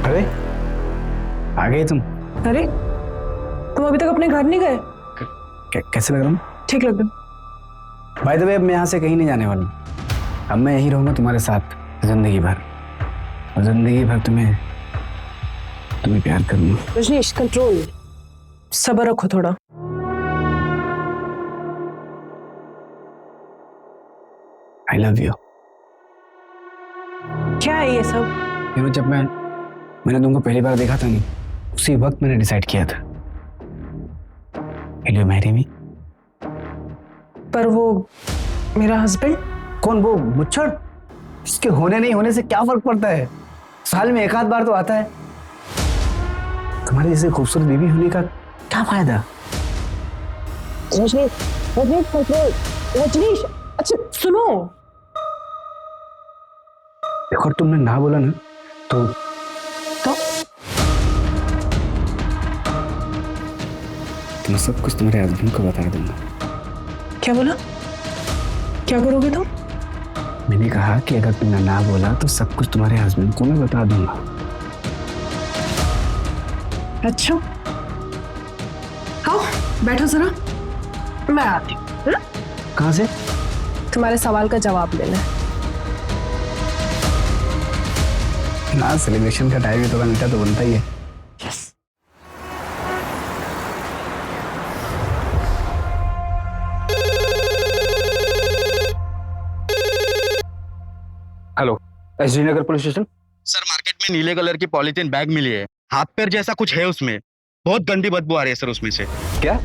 अरे आ गए तुम? अरे तुम अभी तक अपने घर नहीं गए? कैसे लग रहा हूँ? ठीक लग रहा। बाय द वे, अब मैं यहाँ से कहीं नहीं जाने वाला हूँ। अब मैं यहीं रहूँगा तुम्हारे साथ जिंदगी भर, और जिंदगी भर तुम्हें प्यार करूँगा। रजनीश कंट्रोल, सब्र रखो थोड़ा। आई लव यू। क्या है ये सब? जब मैंने तुमको पहली बार देखा था नहीं, उसी वक्त मैंने डिसाइड किया था, विल यू मैरी मी? पर वो मेरा हस्बैंड? कौन? वो मुच्छड़? इसके होने नहीं होने से क्या फर्क पड़ता है? साल में एक आध बार तो आता है। तुम्हारी जैसे खूबसूरत बीवी होने का क्या फायदा? रजनीश, अच्छा सुनो। देखो, तुमने ना बोला ना तो मैं सब कुछ तुम्हारे हस्बैंड को बता दूंगा। क्या बोला? क्या करोगे तुम? मैंने कहा कि अगर तुमने ना बोला तो सब कुछ तुम्हारे हस्बैंड को मैं बता दूंगा। अच्छा, आओ बैठो जरा, मैं आती हूँ। कहाँ से? तुम्हारे सवाल का जवाब लेना है। ना, सेलिब्रेशन का टाइम है तो मीठा तो बनता ही है। हेलो, एसडी नगर पुलिस स्टेशन। सर मार्केट में नीले कलर की पॉलीथीन बैग मिली है, हाथ पैर जैसा कुछ है उसमें, बहुत गंदी बदबू आ रही है सर उसमें से। क्या?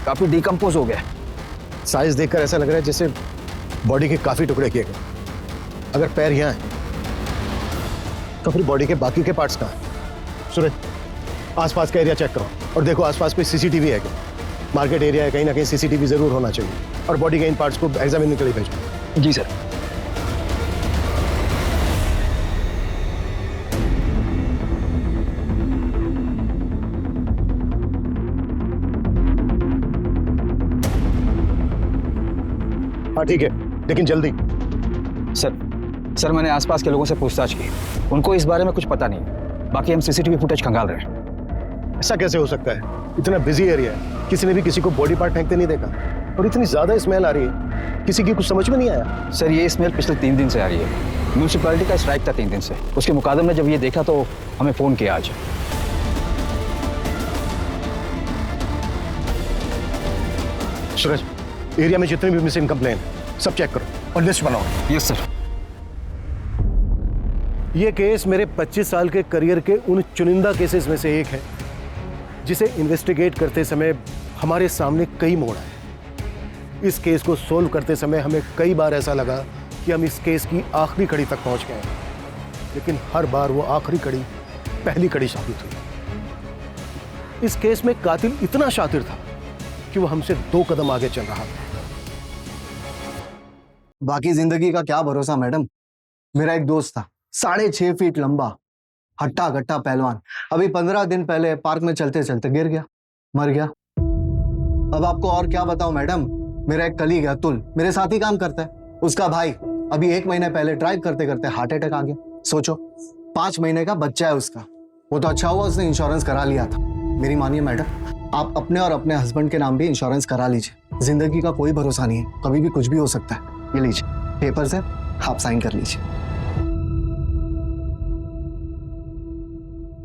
काफी डिकम्पोज हो गया। साइज देखकर ऐसा लग रहा है जैसे बॉडी के काफी टुकड़े किए गए। अगर पैर यहाँ है तो फिर बॉडी के बाकी के पार्ट्स कहाँ हैं? सूरज, आसपास का एरिया चेक करो और देखो आसपास कोई सीसीटीवी है क्या। मार्केट एरिया है, कहीं ना कहीं सीसीटीवी जरूर होना चाहिए। और बॉडी के इन पार्ट्स को एग्जामिन के लिए भेजो। जी सर। हाँ ठीक है, लेकिन जल्दी। सर मैंने आसपास के लोगों से पूछताछ की, उनको इस बारे में कुछ पता नहीं। बाकी हम सीसीटीवी फुटेज खंगाल रहे हैं। ऐसा कैसे हो सकता है? इतना बिजी एरिया है, किसी ने भी किसी को बॉडी पार्ट फेंकते नहीं देखा। और इतनी ज्यादा स्मेल आ रही है, किसी की कुछ समझ में नहीं आया। सर ये स्मेल पिछले 3 दिन से आ रही है। म्यूनसिपैलिटी का स्ट्राइक था 3 दिन से। उसके मुकादम ने जब ये देखा तो हमें फोन किया आज। सूरज, एरिया में जितने भी मिसिंग कंप्लेन सब चेक करो और लिस्ट बनाओ। Yes sir. ये केस मेरे 25 साल के करियर के उन चुनिंदा केसेस में से एक है जिसे इन्वेस्टिगेट करते समय हमारे सामने कई मोड़ आए। इस केस को सोल्व करते समय हमें कई बार ऐसा लगा कि हम इस केस की आखिरी कड़ी तक पहुंच गए, लेकिन हर बार वो आखिरी कड़ी पहली कड़ी साबित हुई। इस केस में कातिल इतना शातिर था कि वो हमसे 2 कदम आगे चल रहा था। बाकी जिंदगी का क्या भरोसा मैडम। मेरा एक दोस्त था, 6.5 फीट लंबा, हट्टा कट्टा पहलवान। अभी 15 दिन पहले पार्क में चलते चलते गिर गया, मर गया। अब आपको और क्या बताऊं मैडम। मेरा एक कलीग है अतुल, मेरे साथ ही काम करता है। उसका भाई अभी 1 महीने पहले ड्राइव करते करते हार्ट अटैक आ गया। सोचो, 5 महीने का बच्चा है उसका। वो तो अच्छा हुआ उसने इंश्योरेंस करा लिया था। मेरी मानिए मैडम, आप अपने और अपने हस्बैंड के नाम भी इंश्योरेंस करा लीजिए। जिंदगी का कोई भरोसा नहीं है, कभी भी कुछ भी हो सकता है। ये लीजिए पेपर्स है, आप साइन कर लीजिए।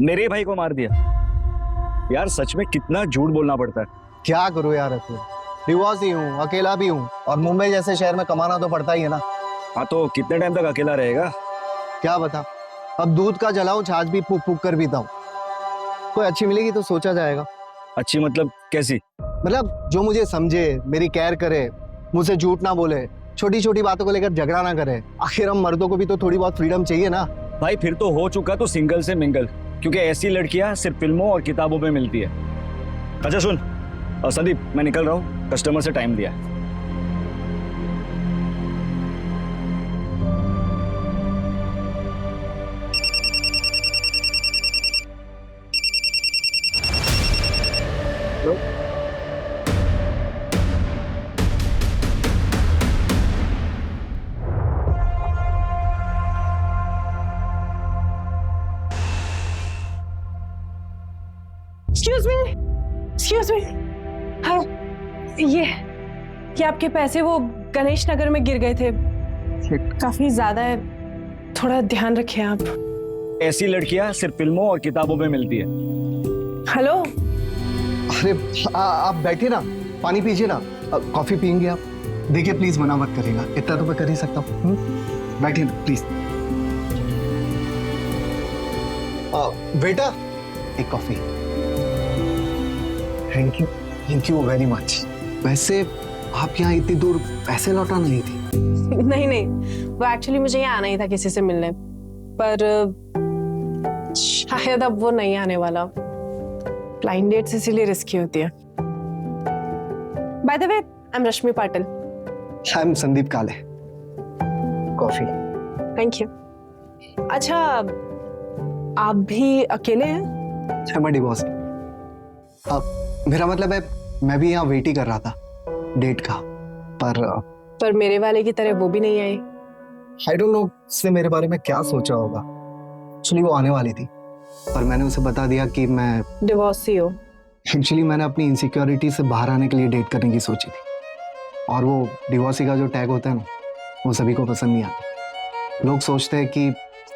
मेरे भाई को मार दिया यार, सच में कितना झूठ बोलना पड़ता है। क्या करूं यार अतुल, डिवोर्स ही हूँ, अकेला भी हूँ और मुंबई जैसे शहर में कमाना तो पड़ता ही है ना। हाँ तो कितने टाइम तक अकेला रहेगा? क्या बता, अब दूध का जलाऊं, छाछ भी फूक फूक कर पीता हूँ। कोई अच्छी मिलेगी तो सोचा जाएगा। अच्छी मतलब कैसी? मतलब जो मुझे समझे, मेरी केयर करे, मुझसे झूठ ना बोले, छोटी छोटी बातों को लेकर झगड़ा ना करे। आखिर हम मर्दों को भी तो थोड़ी बहुत फ्रीडम चाहिए ना। भाई फिर तो हो चुका तो सिंगल से मिंगल, क्योंकि ऐसी लड़कियां सिर्फ फिल्मों और किताबों में मिलती है। अच्छा सुन संदीप, मैं निकल रहा हूँ, कस्टमर से टाइम दिया है। एक्सक्यूज मी, हाँ ये आपके पैसे वो गणेश नगर में गिर गए थे, काफी ज्यादा है, थोड़ा ध्यान रखिए आप। ऐसी लड़कियां सिर्फ फिल्मों और किताबों में मिलती है। हेलो, अरे आप बैठिए ना, पानी पीजिए ना, कॉफी पियेंगे आप? देखिए प्लीज मना मत करिएगा, इतना तो मैं कर ही सकता हूँ। बैठिए ना प्लीज। बेटा एक coffee. Thank you very much. वैसे आप यहाँ इतनी दूर पैसे लौटा नहीं थी? नहीं नहीं, वो एक्चुअली मुझे यहाँ आना ही था किसी से मिलने, पर शायद अब वो नहीं आने वाला। ब्लाइंड डेट्स इसीलिए रिस्की होती है। By the way, I am Rashmi Patil. I am Sandeep काले। कॉफी। Thank you. अच्छा, आप भी अकेले हैं? मैं डिवोर्स। मेरा मतलब है मैं भी यहाँ वेट ही कर रहा था डेट का, पर मेरे वाले की तरह वो भी नहीं आई। आई डोंट नो उसने मेरे बारे में क्या सोचा होगा। एक्चुअली वो आने वाली थी, पर मैंने उसे बता दिया कि मैं डिवोर्स ही हो। एक्चुअली मैंने अपनी इनसिक्योरिटी से बाहर आने के लिए डेट करने की सोची थी, और वो डिवोर्सी का जो टैग होता है ना, वो सभी को पसंद नहीं आता। लोग सोचते हैं कि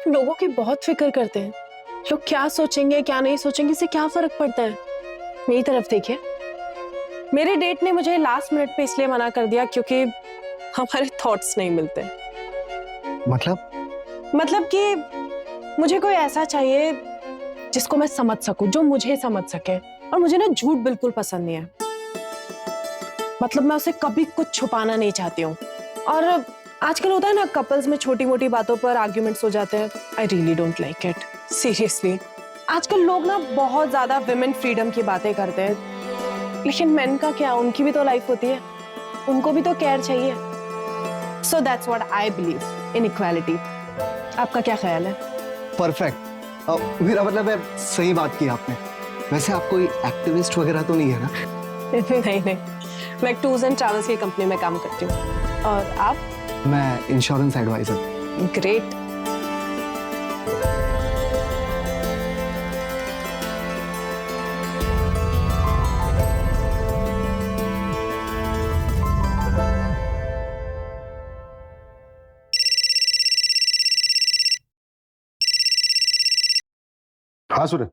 लोगों की बहुत फिक्र करते हैं, लोग क्या सोचेंगे क्या नहीं सोचेंगे, इससे क्या फर्क पड़ता है। मेरी तरफ देखिए, मेरे डेट ने मुझे लास्ट मिनट पे इसलिए मना कर दिया क्योंकि हमारे थॉट्स नहीं मिलते। मतलब कि मुझे कोई ऐसा चाहिए जिसको मैं समझ सकूं, जो मुझे समझ सके, और मुझे ना झूठ बिल्कुल पसंद नहीं है। मतलब मैं उसे कभी कुछ छुपाना नहीं चाहती हूँ। और आजकल होता है ना, कपल्स में छोटी मोटी बातों पर आर्ग्यूमेंट्स हो जाते हैं। I really don't like it, seriously. आजकल लोग ना बहुत ज्यादा विमेन फ्रीडम की बातें करते हैं, लेकिन मेन का क्या, उनकी भी तो लाइफ होती है, उनको भी तो केयर चाहिए। So that's what I believe in equality. आपका क्या ख्याल है? परफेक्ट। मेरा मतलब है सही बात की आपने। वैसे आप कोई एक्टिविस्ट वगैरह तो नहीं है ना? नहीं नहीं, मैं टूर्स एंड ट्रैवल्स की कंपनी में काम करती हूँ। और आप? मैं इंश्योरेंस एडवाइजर। ग्रेट। हाँ सुने।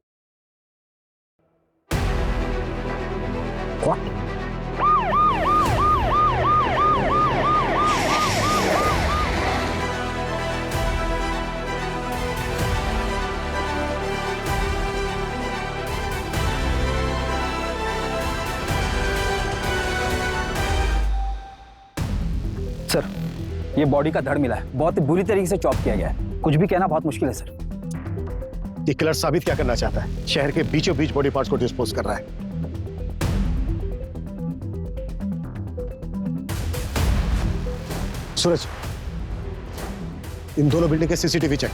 सर ये बॉडी का धड़ मिला है, बहुत बुरी तरीके से चॉप किया गया है। कुछ भी कहना बहुत मुश्किल है सर। ये किलर साबित क्या करना चाहता है? शहर के बीचों बीच बॉडी पार्ट्स को डिस्पोज कर रहा है। सूरज, इन दोनों बिल्डिंग के सीसीटीवी चेक।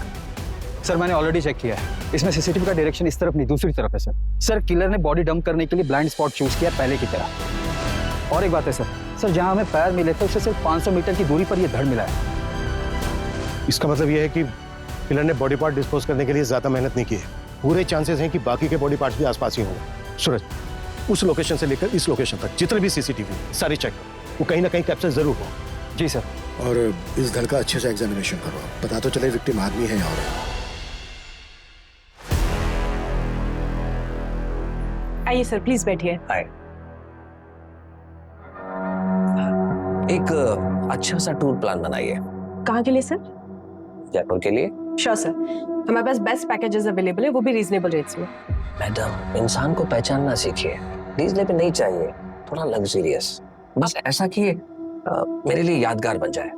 सर मैंने ऑलरेडी चेक किया है, इसमें सीसीटीवी का डायरेक्शन इस तरफ नहीं दूसरी तरफ है सर। किलर ने बॉडी डंप करने के लिए ब्लाइंड स्पॉट चूज किया पहले की तरह। और एक बात है सर जहां हमें पैर मिले थे उससे सिर्फ 500 मीटर की दूरी पर यह धड़ मिला है। इसका मतलब यह है कि किलर ने बॉडी पार्ट डिस्पोज करने के लिए ज्यादा मेहनत नहीं की है। पूरे चांसेस हैं कि बाकी के बॉडी पार्ट्स भी आसपास ही होंगे। सूरज, उस लोकेशन से लेकर इस लोकेशन तक जितने भी सीसीटीवी सारी चेक, वो कहीं ना कहीं कैप्चर जरूर हो। जी सर। और इस धड़ का अच्छे से एग्जामिनेशन करो, पता तो चले विक्टिम आदमी है। और आइए सर, प्लीज बैठिए। एक अच्छा सा टूर प्लान बनाइए। कहाँ के लिए सर? जयपुर के लिए। श्योर सर, हमारे पास बेस्ट पैकेजेस अवेलेबल है, वो भी रीजनेबल रेट्स में। मैडम, इंसान को पहचानना सीखिए, रीजनेबल नहीं चाहिए, थोड़ा लग्जरियस, बस ऐसा कि मेरे लिए यादगार बन जाए।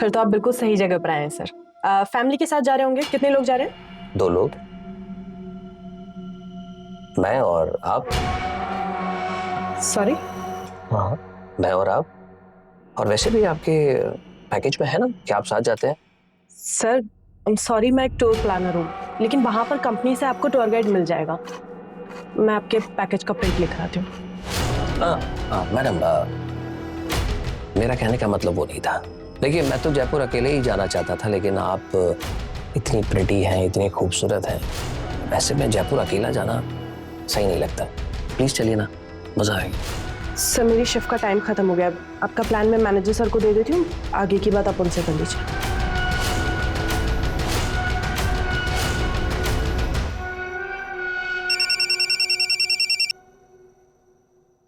फिर तो आप बिल्कुल सही जगह पर आए हैं सर। फैमिली के साथ जा रहे होंगे? कितने लोग जा रहे हैं? 2 लोग, मैं और आप। सॉरी? हाँ, मैं और आप। और वैसे भी आपके पैकेज में है ना कि आप साथ जाते हैं। सर सॉरी, मैं एक टूर प्लानर हूँ, लेकिन वहाँ पर कंपनी से आपको टूर गाइड मिल जाएगा। मैं आपके पैकेज का प्रिंट लिख आती हूँ। मैडम, मेरा कहने का मतलब वो नहीं था। देखिए, मैं तो जयपुर अकेले ही जाना चाहता था, लेकिन आप इतनी प्रिटी हैं, इतनी खूबसूरत हैं, वैसे में जयपुर अकेला जाना सही नहीं लगता। प्लीज चलिए ना, मजा आएगा। सर मेरी शिफ्ट का टाइम खत्म हो गया, आपका प्लान मैं मैनेजर सर को दे देती हूँ, आगे की बात आप उनसे कर लीजिए।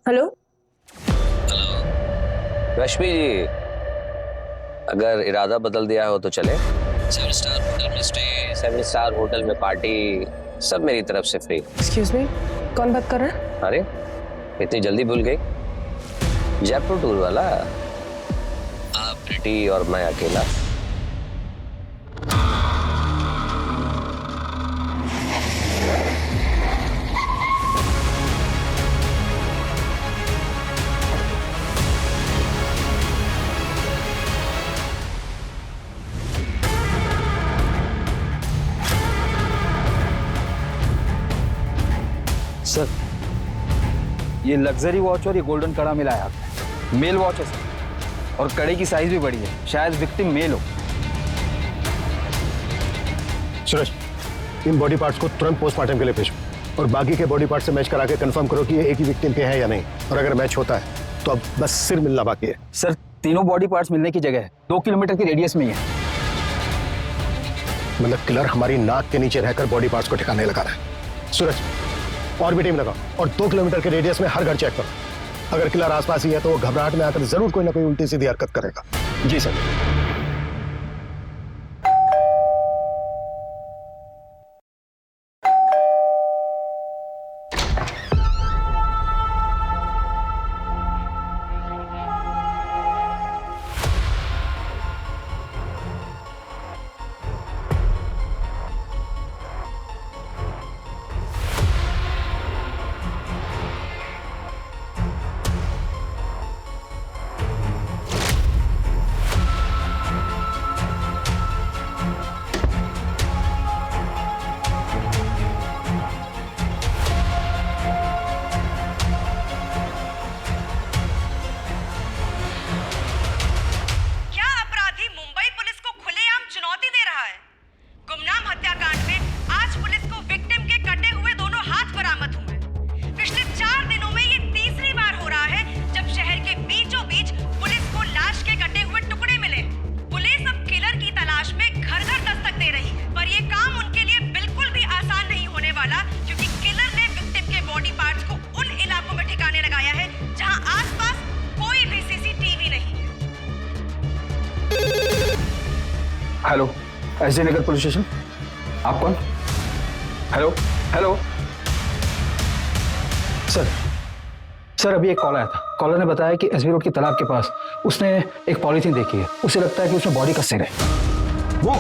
हेलो रश्मि जी, अगर इरादा बदल दिया हो तो चले। 7 स्टार होटल में स्टे, 7 स्टार होटल में पार्टी, सब मेरी तरफ से फ्री। एक्सक्यूज मी, कौन बात कर रहा है? अरे, इतनी जल्दी भूल गई? जयपुर टूर वाला, आप प्रिटी और मैं अकेला। सर, ये लग्जरी वॉच और ये गोल्डन कड़ा मिला है आपने। मेल वॉच है सर, और कड़े की साइज भी बड़ी है, शायद विक्टिम मेल हो। सूरज, इन बॉडी पार्ट्स को तुरंत पोस्टमार्टम के लिए भेजो और बाकी के बॉडी पार्ट से मैच करा के कंफर्म करो कि ये एक ही विक्टिम के हैं या नहीं, और अगर मैच होता है तो अब बस सिर मिलना बाकी है। सर, तीनों बॉडी पार्ट्स मिलने की जगह है, 2 किलोमीटर की रेडियस में ही है। मतलब किलर हमारी नाक के नीचे रहकर बॉडी पार्ट्स को ठिकाने लगा रहा है। सूरज, और भी टीम लगाओ और 2 किलोमीटर के रेडियस में हर घर चेक करो। अगर किलर आसपास ही है तो वो घबराहट में आकर जरूर कोई ना कोई उल्टी सीधी हरकत करेगा। जी सर। हेलो, एसडी नगर पुलिस स्टेशन। आप कौन? हेलो हेलो सर, अभी एक कॉल आया था। कॉलर ने बताया कि एसबी रोड की तालाब के पास उसने एक पॉलीथीन देखी है। उसे लगता है कि उसमें बॉडी का सिर है। वो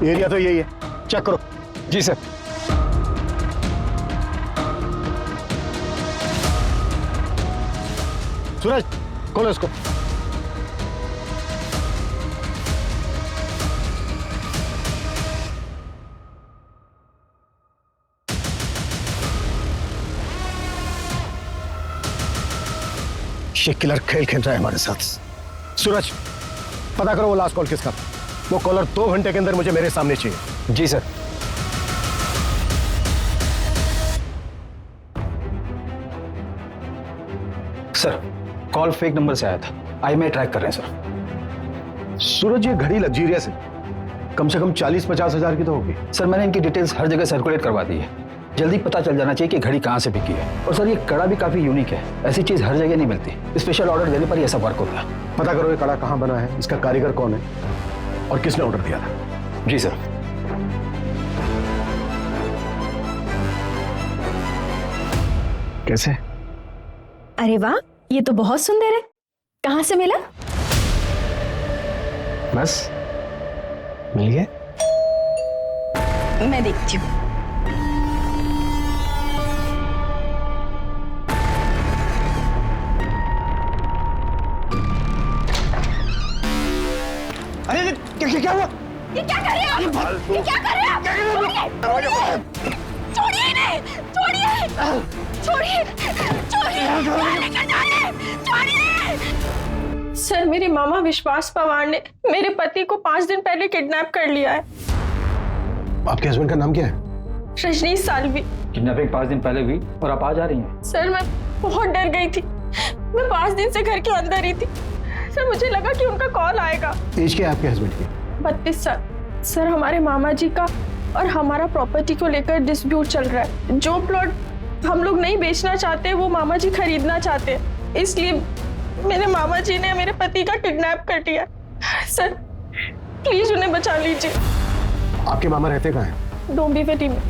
एरिया तो यही है, चेक करो। जी सर। सूरज, खोलो इसको। ये किलर खेल खेल रहा है हमारे साथ। सूरज, पता करो वो लास्ट कॉल किसका था। वो कॉलर 2 घंटे के अंदर मुझे मेरे सामने चाहिए। जी sir. Sir, call fake number से आया था। IMEI ट्रैक कर रहे हैं सर। सूरज, ये घड़ी लग्जीरियस है, कम से कम 40-50 हजार की तो होगी। सर, मैंने इनकी डिटेल्स हर जगह सर्कुलेट करवा दी है। जल्दी पता चल जाना चाहिए कि घड़ी कहाँ से बिकी है। और सर ये कड़ा भी काफी यूनिक है, ऐसी चीज हर जगह नहीं मिलती। स्पेशल ऑर्डर देने पर ये सब वर्क होता है। पता करो ये कड़ा कहाँ बना है, इसका कारीगर कौन है और किसने ऑर्डर दिया था। जी सर। कैसे? अरे वाह, ये तो बहुत सुंदर है। कहाँ से मिला? बस मिल गया। मैं देखती हूँ। अरे क्या हुआ? ये क्या कर रहे हैं आप? ये क्या कर रहे हैं आप? छोड़िए इन्हें! छोड़िए! छोड़िए! छोड़िए! लेकर जाइए! छोड़िए! सर, मेरे मामा विश्वास पवार ने मेरे पति को 5 दिन पहले किडनैप कर लिया है। आपके हस्बैंड का नाम क्या है? रजनीश साल्वी। किडनैपिंग 5 दिन पहले हुई और आप आज आ रही हैं। सर, मैं बहुत डर गई थी। मैं 5 दिन से घर के अंदर ही थी। सर, मुझे लगा कि उनका कॉल आएगा। एज क्या है आपके हस्बैंड की? 32 साल। सर, हमारे मामा जी का और हमारा प्रॉपर्टी को लेकर डिस्प्यूट चल रहा है। जो प्लॉट हम लोग नहीं बेचना चाहते वो मामा जी खरीदना चाहते हैं, इसलिए मेरे मामा जी ने मेरे पति का किडनैप कर लिया। सर, प्लीज उन्हें बचा लीजिए। आपके मामा रहते कहाँ हैं? डोंबिवली में।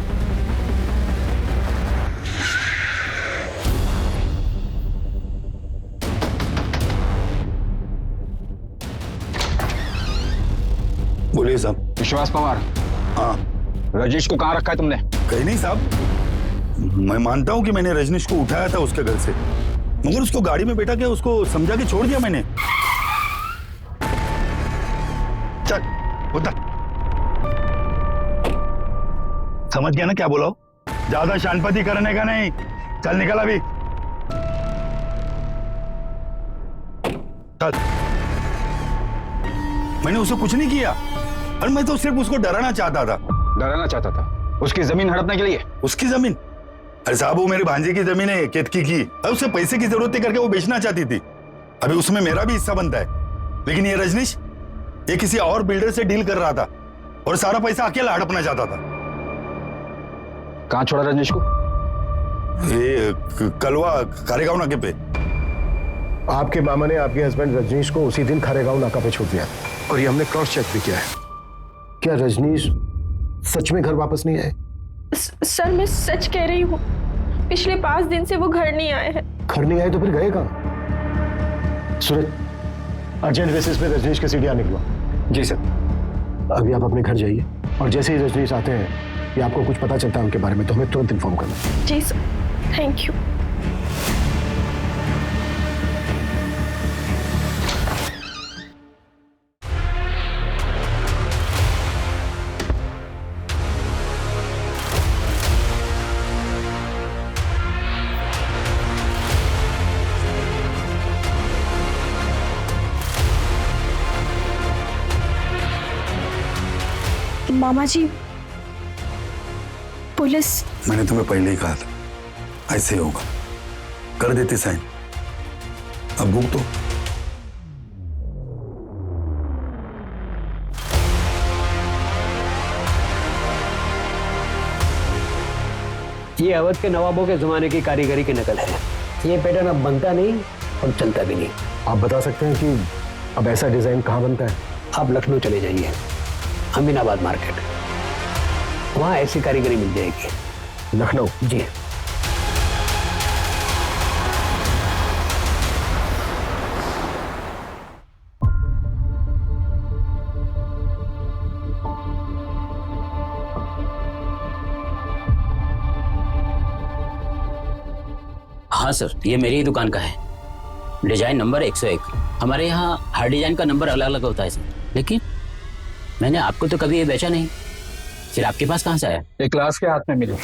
बोलिए साहब। विश्वास पवार। हाँ। रजनीश को कहाँ रखा है तुमने? कहीं नहीं साहब, मैं मानता हूँ कि मैंने रजनीश को उठाया था उसके घर से, मगर उसको गाड़ी में बैठा के उसको समझा के छोड़ दिया मैंने। चल उतर। समझ गया ना क्या बोला? ज्यादा शानपति करने का नहीं। चल निकल अभी। चल। मैंने उसको कुछ नहीं किया और मैं तो सिर्फ उसको डराना चाहता था। डराना चाहता था? उसकी जमीन हड़पने के लिए? उसकी जमीन? अरे साहब, वो मेरे भांजे की जमीन है, केतकी की। अब उसे पैसे की जरूरत थी करके वो बेचना चाहती थी। अभी उसमें मेरा भी हिस्सा बनता है। लेकिन ये रजनीश, ये किसी और बिल्डर से डील कर रहा था और सारा पैसा अकेला हड़पना चाहता था। कहाँ छोड़ा रजनीश को? ये कलवा खारेगांव नाके पे। आपके मामा ने आपके हस्बैंड रजनीश को उसी दिन खारेगांव नाका पे छोड़ दिया और ये हमने क्रॉस चेक भी किया है। क्या रजनीश सच में घर वापस नहीं आए? सर, मैं सच कह रही हूँ। पिछले 5 दिन से वो घर नहीं आए हैं। घर नहीं आए तो फिर गए कहाँ? सूरज, अर्जेंट बेसिस पे रजनीश के सीढ़ियाँ निकलो। जी सर। अभी आप अपने घर जाइए और जैसे ही रजनीश आते हैं या आपको कुछ पता चलता है उनके बारे में तो हमें तुरंत इन्फॉर्म करना। जी सर, थैंक यू। मामा जी, पुलिस। मैंने तुम्हें पहले ही कहा था ऐसे ही होगा। कर देते साइन। अब भूख तो। ये अवध के नवाबों के जमाने की कारीगरी की नकल है। ये पैटर्न अब बनता नहीं और चलता भी नहीं। आप बता सकते हैं कि अब ऐसा डिजाइन कहाँ बनता है? आप लखनऊ चले जाइए, अमीनाबाद मार्केट, वहां ऐसी कारीगरी मिल जाएगी। लखनऊ? जी। हाँ सर, ये मेरी ही दुकान का है। Design number 101। हमारे यहाँ हर डिजाइन का नंबर अलग अलग होता है सर, लेकिन मैंने आपको तो कभी ये बेचा नहीं। फिर आपके पास कहाँ से आया? एक क्लास के हाथ में मिली।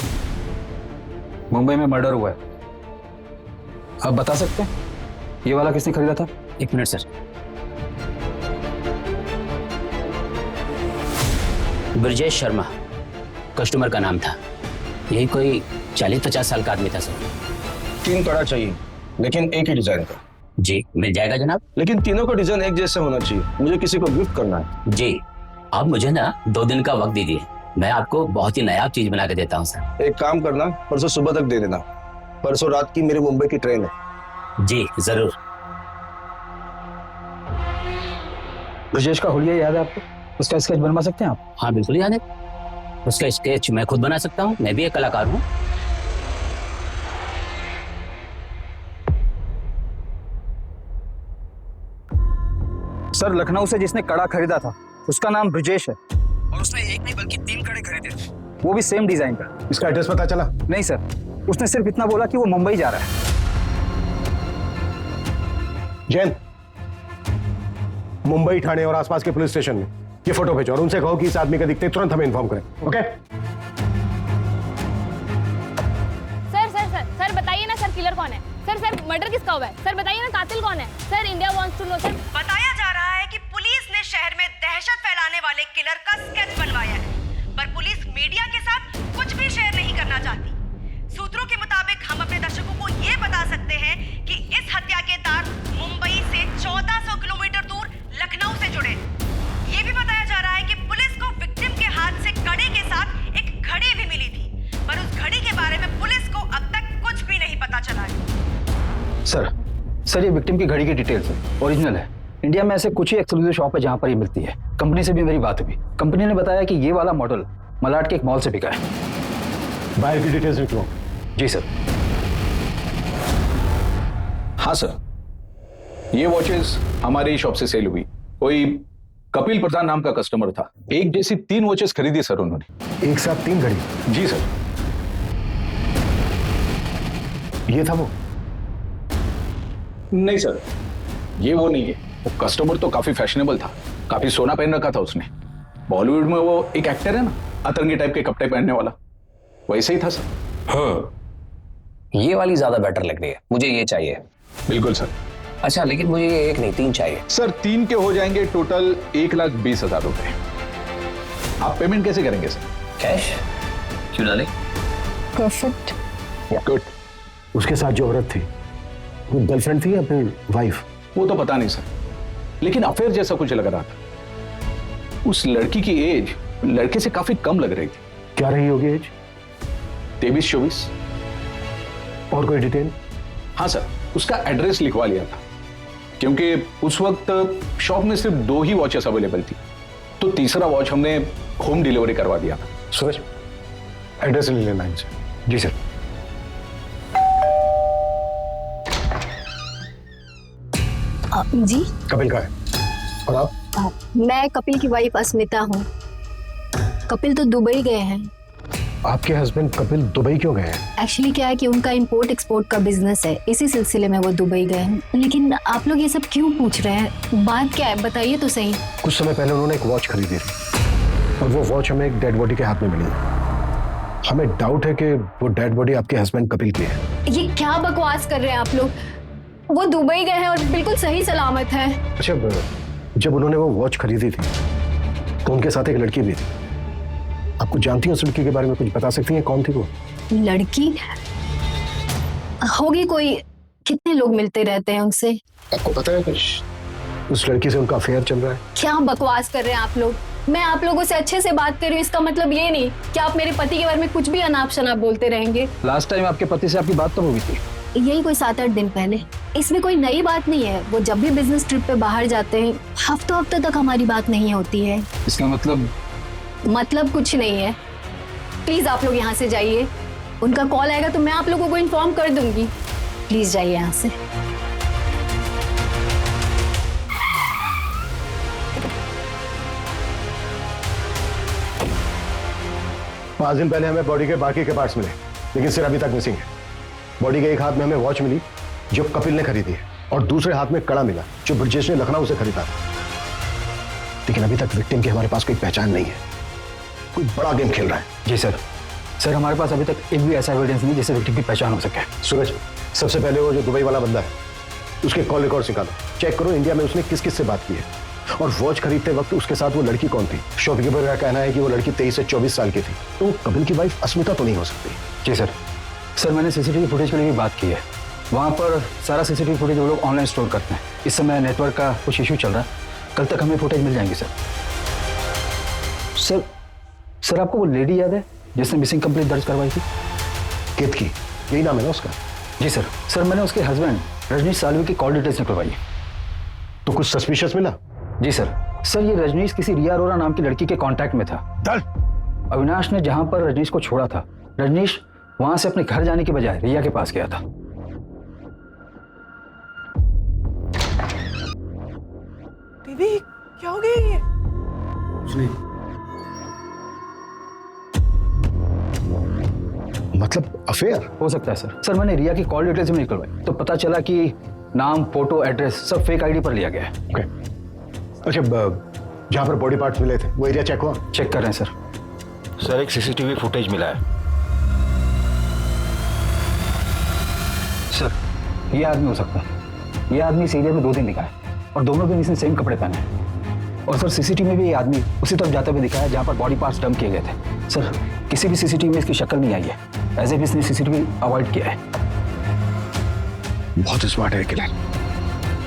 मुंबई में मर्डर हुआ है। आप बता सकते हैं ये वाला किसने खरीदा था? 1 minute sir. Brajesh Sharma customer का नाम था। यही कोई 40-50 साल का आदमी था सर। 3 कड़ा चाहिए, लेकिन एक ही डिजाइन का। जी मिल जाएगा जनाब। लेकिन तीनों का डिजाइन एक जैसा होना चाहिए। मुझे किसी को गिफ्ट करना है। जी, आप मुझे ना 2 दिन का वक्त दीजिए, मैं आपको बहुत ही नायाब चीज बना के देता हूँ सर। एक काम करना, परसों सुबह तक दे देना। परसों रात की मेरी मुंबई की ट्रेन है। जी जरूर। ब्रजेश का हुलिया याद है आपको? उसका स्केच बनवा सकते हैं आप? हाँ बिल्कुल याद है, उसका स्केच मैं खुद बना सकता हूँ, मैं भी एक कलाकार हूँ। सर लखनऊ से जिसने कड़ा खरीदा था उसका नाम ब्रजेश है, और उसने एक नहीं बल्कि 3 कड़े खरीदे थे, वो भी सेम डिजाइन का। इसका एड्रेस पता चला? नहीं सर, उसने सिर्फ इतना बोला कि वो मुंबई जा रहा है। जैन, मुंबई, ठाणे और आसपास के पुलिस स्टेशन में ये फोटो भेजो और उनसे कहो कि इस आदमी का दिखते तुरंत हमें इन्फॉर्म करें। ओके? सर बताइए ना, सर किलर कौन है? सर मर्डर किसका हुआ है? सर बताइए ना, कातिल कौन है? Sir India wants to know. Sir बताया जा रहा है कि पुलिस ने शहर में दहशत फैलाने वाले किलर का स्केच बनवाया है, पर पुलिस मीडिया के साथ कुछ भी शेयर नहीं करना चाहती। सूत्रों के मुताबिक हम अपने दर्शकों को ये बता सकते हैं कि इस हत्या के तार मुंबई से 1400 किलोमीटर दूर लखनऊ से जुड़े। ये भी बताया जा रहा है कि पुलिस को विक्टिम के हाथ से कड़े के साथ एक घड़ी भी मिली थी, पर उस घड़ी के बारे में पुलिस को अब तक कुछ भी नहीं पता चला है। सर ये विक्टिम की घड़ी की डिटेल्स है, ओरिजिनल है। इंडिया में ऐसे कुछ ही एक्सक्लूसिव शॉप है जहां पर ये मिलती है। कंपनी से भी मेरी बात हुई, कंपनी ने बताया कि ये वाला मॉडल मलाड के एक मॉल से बिका है। बायर की डिटेल्स निकलो। जी सर। हाँ सर, ये वॉचेस हमारे शॉप से सेल हुई। कोई कपिल प्रधान नाम का कस्टमर था, एक जैसी 3 वॉचेस खरीदी सर उन्होंने। एक साथ 3 घड़ी? जी सर। ये था वो? नहीं सर, ये वो नहीं है। वो कस्टमर तो काफी फैशनेबल था, काफी सोना पहन रखा था उसने। बॉलीवुड में वो एक एक्टर है ना, अतरंगी टाइप के कपड़े पहनने वाला, वैसे ही था सर। हाँ, ये वाली ज्यादा बेटर लग रही है, मुझे ये चाहिए। बिल्कुल सर। अच्छा, लेकिन मुझे ये एक नहीं 3 चाहिए। सर 3 के हो जाएंगे टोटल 1,20,000 रुपए। आप पेमेंट कैसे करेंगे सर? कैश? क्यों डाले? परफेक्ट। गुड। उसके साथ जो औरत थी वो गर्लफ्रेंड थी या फिर वाइफ? वो तो पता नहीं सर, लेकिन अफेयर जैसा कुछ लग रहा था। उस लड़की की एज लड़के से काफी कम लग रही थी। क्या रही होगी एज? 23-24। और कोई डिटेल? हाँ सर, उसका एड्रेस लिखवा लिया था, क्योंकि उस वक्त शॉप में सिर्फ 2 ही वॉचेस अवेलेबल थी, तो तीसरा वॉच हमने होम डिलीवरी करवा दिया था। सूरज, एड्रेस ले लेना इनसे। जी सर। जी कपिल का है। और आप? मैं कपिल की वाइफ अस्मिता हूँ। कपिल तो दुबई गए हैं। आपके हस्बैंड कपिल दुबई क्यों गए हैं? एक्चुअली क्या है कि उनका इंपोर्ट एक्सपोर्ट का बिजनेस है, इसी सिलसिले में वो दुबई गए हैं। लेकिन आप लोग ये सब क्यों पूछ रहे हैं? बात क्या है, बताइए तो सही। कुछ समय पहले उन्होंने एक वॉच खरीदी थी और वो वॉच हमें एक डेड बॉडी के हाथ में मिली। हमें डाउट है कि वो डेड बॉडी आपके हस्बैंड कपिल की है। ये क्या बकवास कर रहे हैं आप लोग? वो दुबई गए हैं और बिल्कुल सही सलामत है। अच्छा, जब उन्होंने वो वॉच खरीदी थी तो उनके साथ एक लड़की भी थी। आपको जानती हैं उस लड़की के बारे में? कुछ बता सकती हैं कौन थी वो लड़की? होगी कोई, कितने लोग मिलते रहते हैं उनसे। आपको पता है कुछ? उस लड़की से उनका अफेयर चल रहा है। क्या बकवास कर रहे हैं आप लोग? मैं आप लोगों से अच्छे से बात कर रही हूँ, इसका मतलब ये नहीं कि आप मेरे पति के बारे में कुछ भी अनाप शनाप बोलते रहेंगे। लास्ट टाइम आपके पति से आपकी बात तो हुई थी? यही कोई 7-8 दिन पहले। इसमें कोई नई बात नहीं है। वो जब भी बिजनेस ट्रिप पे बाहर जाते हैं, हफ्तों तक हमारी बात नहीं होती है। इसका मतलब कुछ नहीं है। प्लीज आप लोग यहाँ से जाइए। उनका कॉल आएगा तो मैं आप लोगों को इन्फॉर्म कर दूंगी। प्लीज जाइए यहाँ से। 5 दिन पहले हमें बॉडी के बाकी के पार्ट्स मिले, लेकिन सिर अभी तक मिसिंग है। बॉडी के एक हाथ में हमें वॉच मिली जो कपिल ने खरीदी है, और दूसरे हाथ में कड़ा मिला जो ब्रजेश ने लखनऊ से खरीदा था। लेकिन अभी तक विक्टिम की हमारे पास कोई पहचान नहीं है। कोई बड़ा गेम खेल रहा है। जी सर। सर हमारे पास अभी तक एक भी ऐसा एविडेंस नहीं जिससे विक्टिम की पहचान हो सके। सूरज, सबसे पहले वो जो दुबई वाला बंदा है उसके कॉल रिकॉर्ड निकालो, चेक करो इंडिया में उसने किस किस से बात की है, और वॉच खरीदते वक्त उसके साथ वो लड़की कौन थी। शॉपकीपर का कहना है कि वो लड़की 23 से 24 साल की थी, तो कपिल की वाइफ अस्मिता तो नहीं हो सकती। जी सर। सर मैंने सीसीटीवी फुटेज के लिए भी बात की है। वहाँ पर सारा सीसीटीवी फुटेज वो लोग ऑनलाइन स्टोर करते हैं। इस समय नेटवर्क का कुछ इशू चल रहा है, कल तक हमें फुटेज मिल जाएंगी सर। सर आपको वो लेडी याद है जिसने मिसिंग कंप्लेंट दर्ज करवाई थी? केतकी, यही नाम है ना उसका? जी सर। सर मैंने उसके हस्बैंड रजनीश सालवी की कॉल डिटेल्स निकलवाई। तो कुछ सस्पिशियस मिला? जी सर। सर ये रजनीश किसी रिया अरोरा नाम की लड़की के कांटेक्ट में था। अविनाश ने जहां पर रजनीश को छोड़ा था, रजनीश वहां से अपने घर जाने के बजाय रिया के पास गया था। दीदी क्या हो गया ये? मतलब अफेयर हो सकता है सर। सर मैंने रिया की कॉल डिटेल्स भी निकलवाई तो पता चला कि नाम, फोटो, एड्रेस सब फेक आईडी पर लिया गया है। ओके। अच्छा, जहां पर बॉडी पार्ट्स मिले थे वो एरिया चेक हुआ? चेक कर रहे हैं सर। सर एक सीसीटीवी फुटेज मिला है। सर ये आदमी हो सकता है। ये आदमी इस एरिया में 2 दिन दिखा है और दोनों दिन इसने सेम कपड़े पहने हैं। और सर सीसीटीवी में भी ये आदमी उसी तरफ जाते हुए दिखा है जहां पर बॉडी पार्ट्स डंप किए गए थे। सर किसी भी सीसीटीवी में इसकी शक्ल नहीं आई है, ऐसे भी इसने सीसीटीवी अवॉइड किया है। बहुत स्मार्ट है किलर।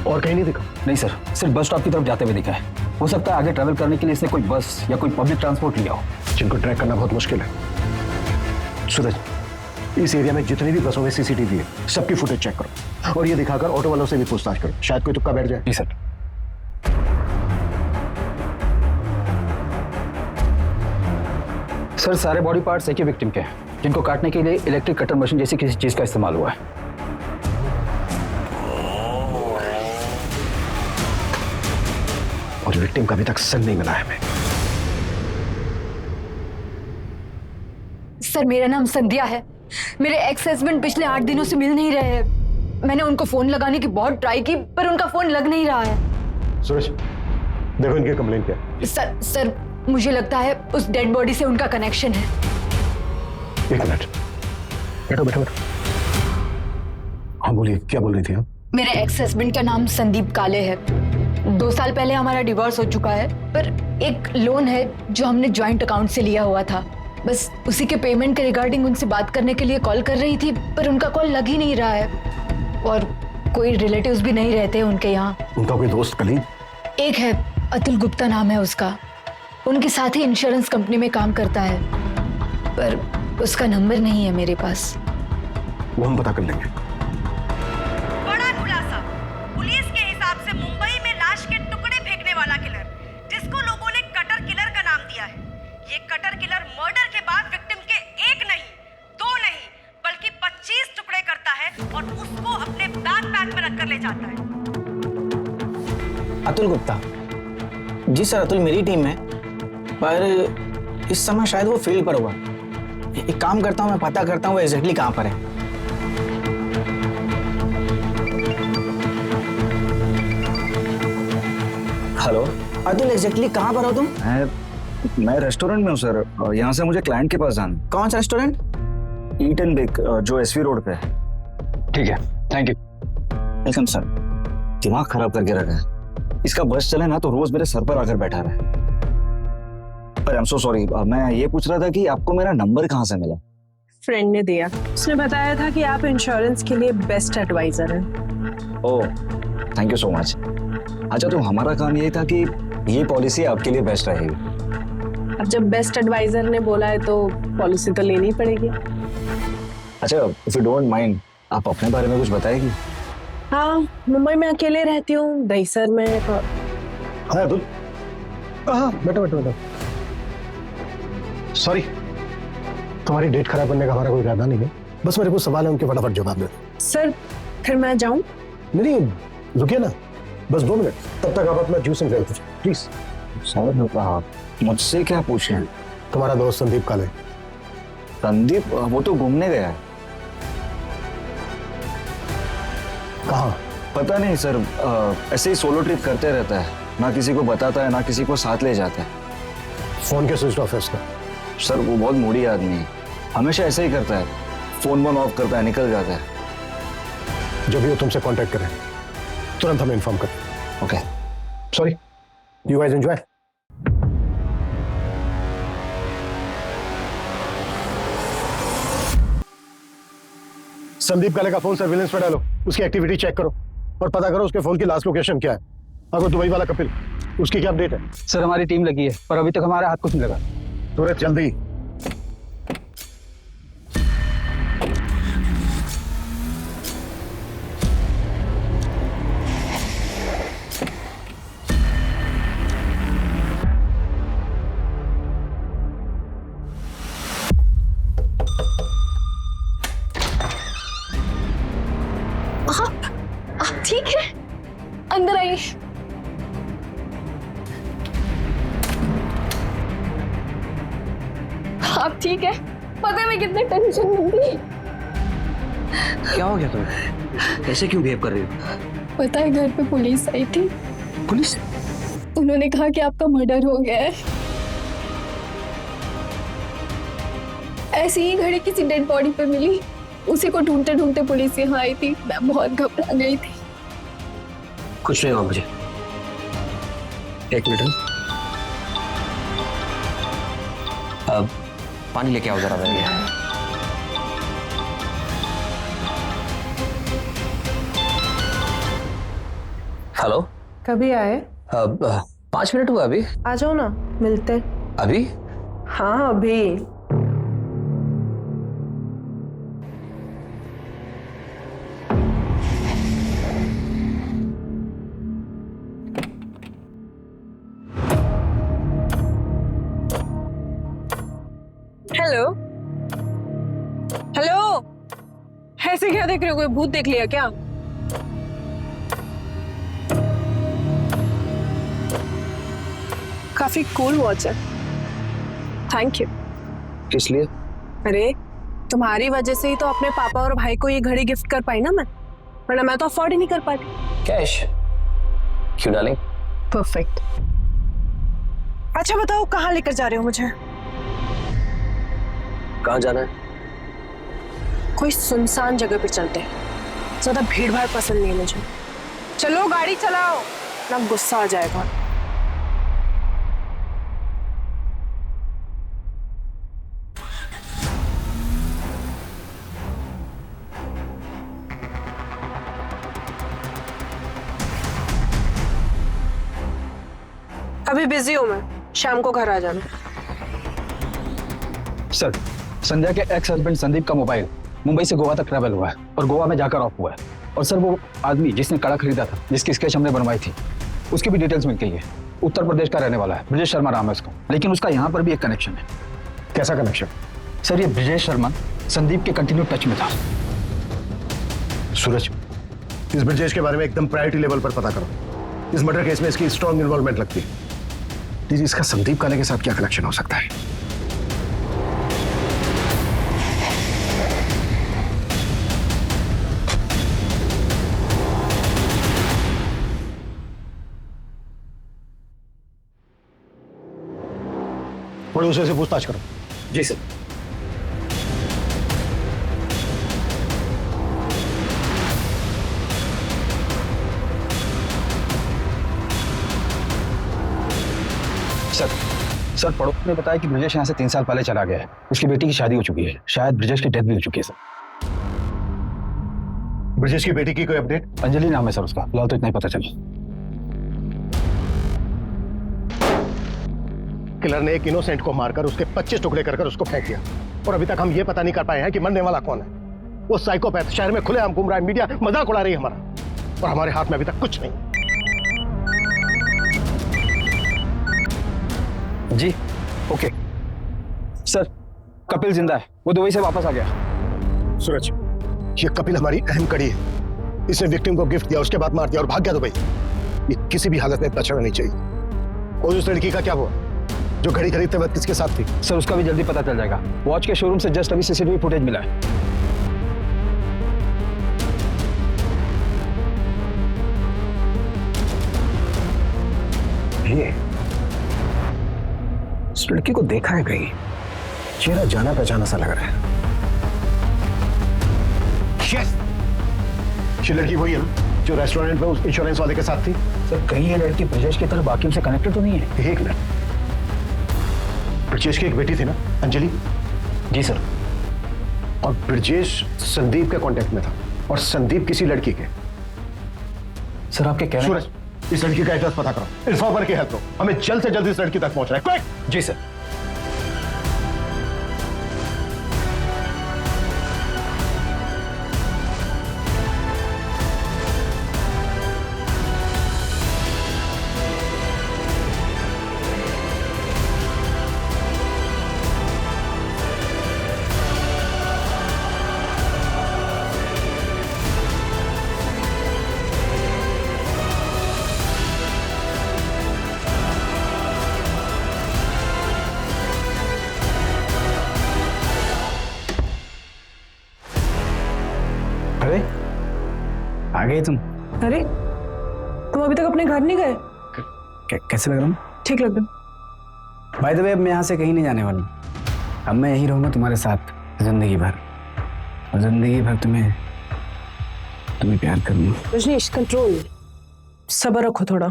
और कहीं नहीं दिखा? नहीं सर, सिर्फ बस स्टॉप की तरफ जाते हुए दिखा है। हो सकता है आगे ट्रैवल करने के लिए इसने कोई बस या कोई पब्लिक ट्रांसपोर्ट लिया हो, जिनको ट्रैक करना बहुत मुश्किल है। सूरज, इस एरिया में जितनी भी बसों में सीसीटीवी है सबकी फुटेज चेक करो और ये दिखाकर ऑटो वालों से भी पूछताछ करो, शायद कोई तुक्का बैठ जाए। जी सर। सर सारे बॉडी पार्ट्स एक ही विक्टिम के हैं जिनको काटने के लिए इलेक्ट्रिक कटर मशीन जैसी किसी चीज का इस्तेमाल हुआ है। और विक्टिम का अभी तक सन नहीं मिला है हमें। सर मेरा नाम संध्या है। मेरे एक्स हस्बैंड पिछले 8 दिनों से मिल नहीं रहे हैं। मैंने उनको फोन लगाने की बहुत ट्राई की पर उनका फोन लग नहीं रहा है। सूरज, देखो इनकी कंप्लेंट क्या है। सर मुझे लगता है उस डेड बॉडी से उनका कनेक्शन है। 1 मिनट, बैठो बैठो बैठो। हाँ बोलिए, क्या बोल रही थी आप? मेरे एक्स हस्बैंड का नाम संदीप काले है। 2 साल पहले हमारा डिवोर्स हो चुका है पर एक लोन है जो हमने ज्वाइंट अकाउंट से लिया हुआ था। बस उसी के पेमेंट के रिगार्डिंग उनसे बात करने के लिए कॉल कर रही थी पर उनका कॉल लग ही नहीं रहा है और कोई रिलेटिव्स भी नहीं रहते उनके यहाँ। उनका कोई दोस्त कलीग? एक है, अतुल गुप्ता नाम है उसका। उनके साथ ही इंश्योरेंस कंपनी में काम करता है पर उसका नंबर नहीं है मेरे पास। वो हम पता कर लेंगे। बड़ा खुलासा। पुलिस के हिसाब से मुंबई में लाश के टुकड़े फेंकने वाला किलर, जिसको लोगों ने कटर किलर का नाम दिया है, ये कटर किलर मर्डर के बाद विक्टिम के 1 नहीं 2 नहीं बल्कि 25 टुकड़े करता है और उसको अपने बैकपैक में रखकर ले जाता है। अतुल गुप्ता? जी सर, अतुल मेरी टीम है पर इस समय शायद वो फील्ड पर हुआ। एक काम करता हूँ, मैं पता करता हूँ वो एग्जैक्टली कहाँ पर है। हेलो अतुल, एग्जैक्टली कहाँ पर हो तुम? मैं रेस्टोरेंट में हूँ सर। यहाँ से मुझे क्लाइंट के पास जाना। कौन सा रेस्टोरेंट? ईट एंड बेक जो एसवी रोड पे है। ठीक है, थैंक यू। Welcome sir. दिमाग खराब करके रखा है। इसका बस चले ना तो रोज मेरे सर पर आकर बैठा रहे। पर आई एम सो सॉरी, मैं ये पूछ रहा था कि आपको मेरा नंबर कहाँ से मिला? फ्रेंड ने दिया। उसने बताया था कि आप इंश्योरेंस के लिए बेस्ट एडवाइजर हैं। ओह, थैंक यू सो मच। अच्छा, तो हमारा काम ये था कि ये पॉलिसी आपके लिए बेस्ट रहेगी। अब जब बेस्ट एडवाइजर ने बोला है तो पॉलिसी तो लेनी पड़ेगी। अच्छा, इफ यू डोंट माइंड, आप अपने बारे में कुछ बताएगी? हाँ, मुंबई में अकेले रहती हूँ, दहीसर में। हाँ अतुल, हाँ बैठो बैठो बैठो। सॉरी, तुम्हारी डेट खराब करने का हमारा कोई इरादा नहीं है। बस मेरे को सवाल है, उनके फटाफट जवाब दे। सर फिर मैं जाऊं? नहीं, रुकिए ना, बस 2 मिनट। तब तक आप अपना जूस एंजॉय कीजिए प्लीज। सर मुझसे क्या पूछें? तुम्हारा दोस्त संदीप काले। संदीप? वो तो घूमने गया है। कहाँ? पता नहीं सर, ऐसे ही सोलो ट्रिप करते रहता है, ना किसी को बताता है ना किसी को साथ ले जाता है। फोन के स्विच ऑफ है उसका। सर वो बहुत मूडी आदमी है, हमेशा ऐसे ही करता है, फोन ऑफ करता है, निकल जाता है। जब भी वो तुमसे कांटेक्ट करे तुरंत हमें इन्फॉर्म कर। Okay, sorry, you guys enjoy. Sandeep काले का फोन सर्विलेंस पे डालो, उसकी एक्टिविटी चेक करो और पता करो उसके फोन की लास्ट लोकेशन क्या है। अगर दुबई वाला कपिल, उसकी क्या अपडेट है? सर हमारी टीम लगी है पर अभी तक हमारे हाथ कुछ नहीं लगा। सूरज जल्दी। आप ठीक है? अंदर आइए। आप ठीक है? पता है मैं कितने टेंशन में थी। क्या हो गया तुम्हें? ऐसे क्यों बिहेव कर रही हो? पता है घर पे पुलिस आई थी। पुलिस? उन्होंने कहा कि आपका मर्डर हो गया है। ऐसी ही घड़ी किसी डेड बॉडी पे मिली, उसी को ढूंढते ढूंढते पुलिस यहाँ आई थी। मैं बहुत घबरा गई थी। कुछ नहीं हुआ मुझे। एक मिनट। अब पानी लेके आओ जरा मेरे लिए। हेलो। कभी आए? अब 5 मिनट हुआ अभी। आ जाओ ना, मिलते। अभी? हाँ अभी। हेलो हेलो, ऐसे क्या देख रहे हो? कोई भूत देख लिया क्या? काफी कूल वॉच है। Thank you. किस लिए? अरे तुम्हारी वजह से ही तो अपने पापा और भाई को ये घड़ी गिफ्ट कर पाई ना मैं, वरना मैं तो अफोर्ड ही नहीं कर पाती। कैश? क्यों डार्लिंग? परफेक्ट। अच्छा बताओ, कहाँ लेकर जा रहे हो मुझे? कहाँ जाना है? कोई सुनसान जगह पे चलते हैं, ज्यादा भीड़ भाड़ पसंद नहीं है मुझे। चलो गाड़ी चलाओ, ना गुस्सा आ जाएगा। अभी बिजी हूं मैं, शाम को घर आ जाना। सर, संध्या के एक्स हस्बैंड संदीप का मोबाइल मुंबई से गोवा तक ट्रैवल हुआ है और गोवा में जाकर ऑफ हुआ है। और सर वो आदमी जिसने कड़ा खरीदा था, जिसकी स्केच हमने बनवाई थी, उसकी भी डिटेल्स मिल गई है। उत्तर प्रदेश का रहने वाला है, ब्रजेश शर्मा नाम है उसका। लेकिन उसका यहाँ पर भी एक कनेक्शन है। कैसा कनेक्शन? सर ये ब्रजेश शर्मा संदीप के कंटिन्यू टच में था। सूरज, इस ब्रजेश के बारे में एकदम प्रायोरिटी लेवल पर पता करो। इस मर्डर केस में इसकी स्ट्रॉन्ग इन्वॉल्वमेंट लगती है। दीजिए, इसका संदीप काले के साथ क्या कनेक्शन हो सकता है? पड़ोसियों से पूछताछ करो। जी सर। सर पड़ोस ने बताया कि ब्रजेश यहाँ से 3 साल पहले चला गया है। उसकी बेटी की शादी हो चुकी है, शायद ब्रजेश की डेथ भी हो चुकी है सर। ब्रजेश की बेटी की कोई अपडेट? अंजलि नाम है सर उसका, फिलहाल तो इतना ही पता चला। किलर ने एक इनोसेंट को मारकर उसके 25 टुकड़े कर उसको फेंक दिया और अभी तक हम ये पता नहीं कर पाए हैं कि मरने वाला कौन है। वो साइकोपैथ शहर में खुलेआम घूम रहा है, मीडिया मजाक उड़ा रही है हमारा, और हमारे हाथ में अभी तक कुछ नहीं। जी ओके सर, कपिल जिंदा है, वो दुबई से वापस आ गया। सूरज, ये कपिल हमारी अहम कड़ी है। इसने विक्टिम को गिफ्ट दिया, उसके बाद मार दिया और भाग गया दुबई। ये किसी भी हालत में बचना नहीं चाहिए। और उस लड़की का क्या हुआ जो घड़ी खरीदते वक्त किसके साथ थी? सर उसका भी जल्दी पता चल जाएगा। वॉच के शोरूम से जस्ट अभी सीसीटीवी फुटेज मिला है। ये इस लड़की को देखा है कहीं, चेहरा जाना पहचाना सा लग रहा है। यस, ये लड़की वही है ना जो रेस्टोरेंट में उस इंश्योरेंस वाले के साथ थी। सर कहीं ये लड़की ब्रजेश की तरह बाकी से कनेक्टेड तो नहीं है? एक मिनट, ब्रजेश की एक बेटी थी ना, अंजलि? जी सर। और ब्रजेश संदीप के कांटेक्ट में था और संदीप किसी लड़की के। सर आपके कहने सूरज, इस लड़की का एड्रेस पता करो, इन्फॉर्मर की हेल्प लो, हमें जल्द से जल्द इस लड़की तक पहुंचना है। क्विक! जी सर। आ गए तुम? अरे तुम अभी तक अपने घर नहीं गए? कैसे लग रहा हूँ? ठीक लग रहा। बाय द वे, अब मैं यहाँ से कहीं नहीं जाने वाला हूँ। अब मैं यहीं रहूंगा तुम्हारे साथ जिंदगी भर, और जिंदगी भर तुम्हें प्यार करूंगा। रजनीश, कंट्रोल, सब्र रखो थोड़ा।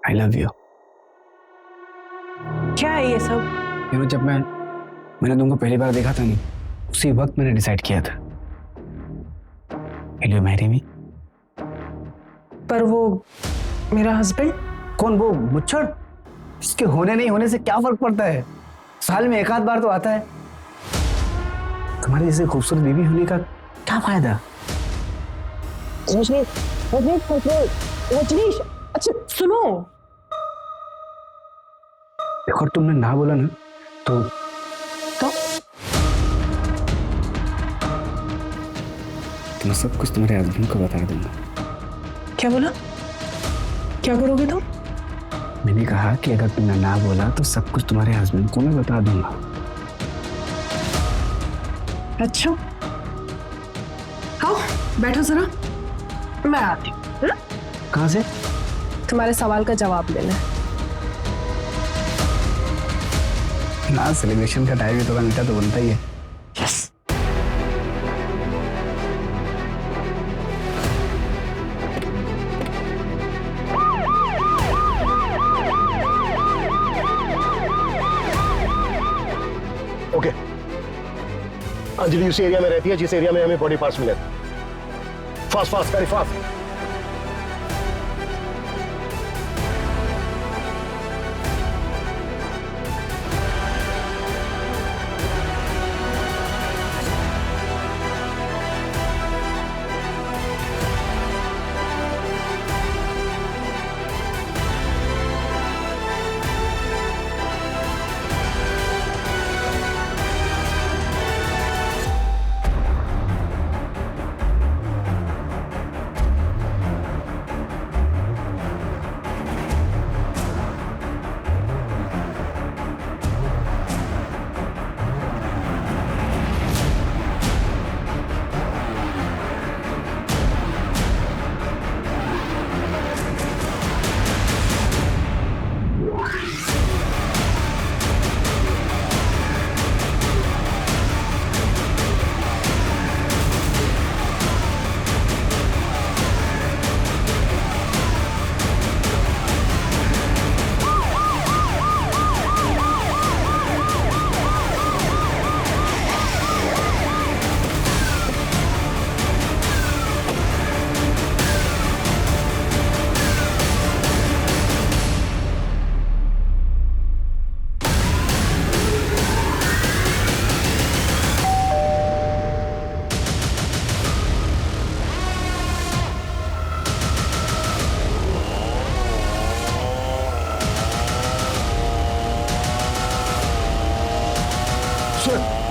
आई लव यू। क्या है ये सब? जब मैंने तुमको पहली बार देखा था नहीं, उसी वक्त मैंने डिसाइड किया था, Will you marry me? पर वो मेरा हस्बैंड? कौन? वो मुच्छड़? इसके होने नहीं होने से क्या फर्क पड़ता है? साल में एक आध बार तो आता है। तुम्हारी जैसे खूबसूरत बीवी होने का क्या फायदा? रजनीश, अच्छा सुनो। देखो, तुमने ना बोला ना तो मैं सब कुछ तुम्हारे हस्बैंड को बता दूंगा। क्या बोला? क्या करोगे तुम? मैंने कहा कि अगर तुमने ना बोला तो सब कुछ तुम्हारे हस्बैंड को मैं बता दूंगा। अच्छा, आओ बैठो जरा, मैं आती हूँ। कहाँ से? तुम्हारे सवाल का जवाब लेना है। ना, सेलिब्रेशन का टाइम है, थोड़ा मीठा तो बनता ही है। यस। ओके, अंजलि उस एरिया में रहती है जिस एरिया में हमें बॉडी पार्ट्स मिले। Fast fast, very fast.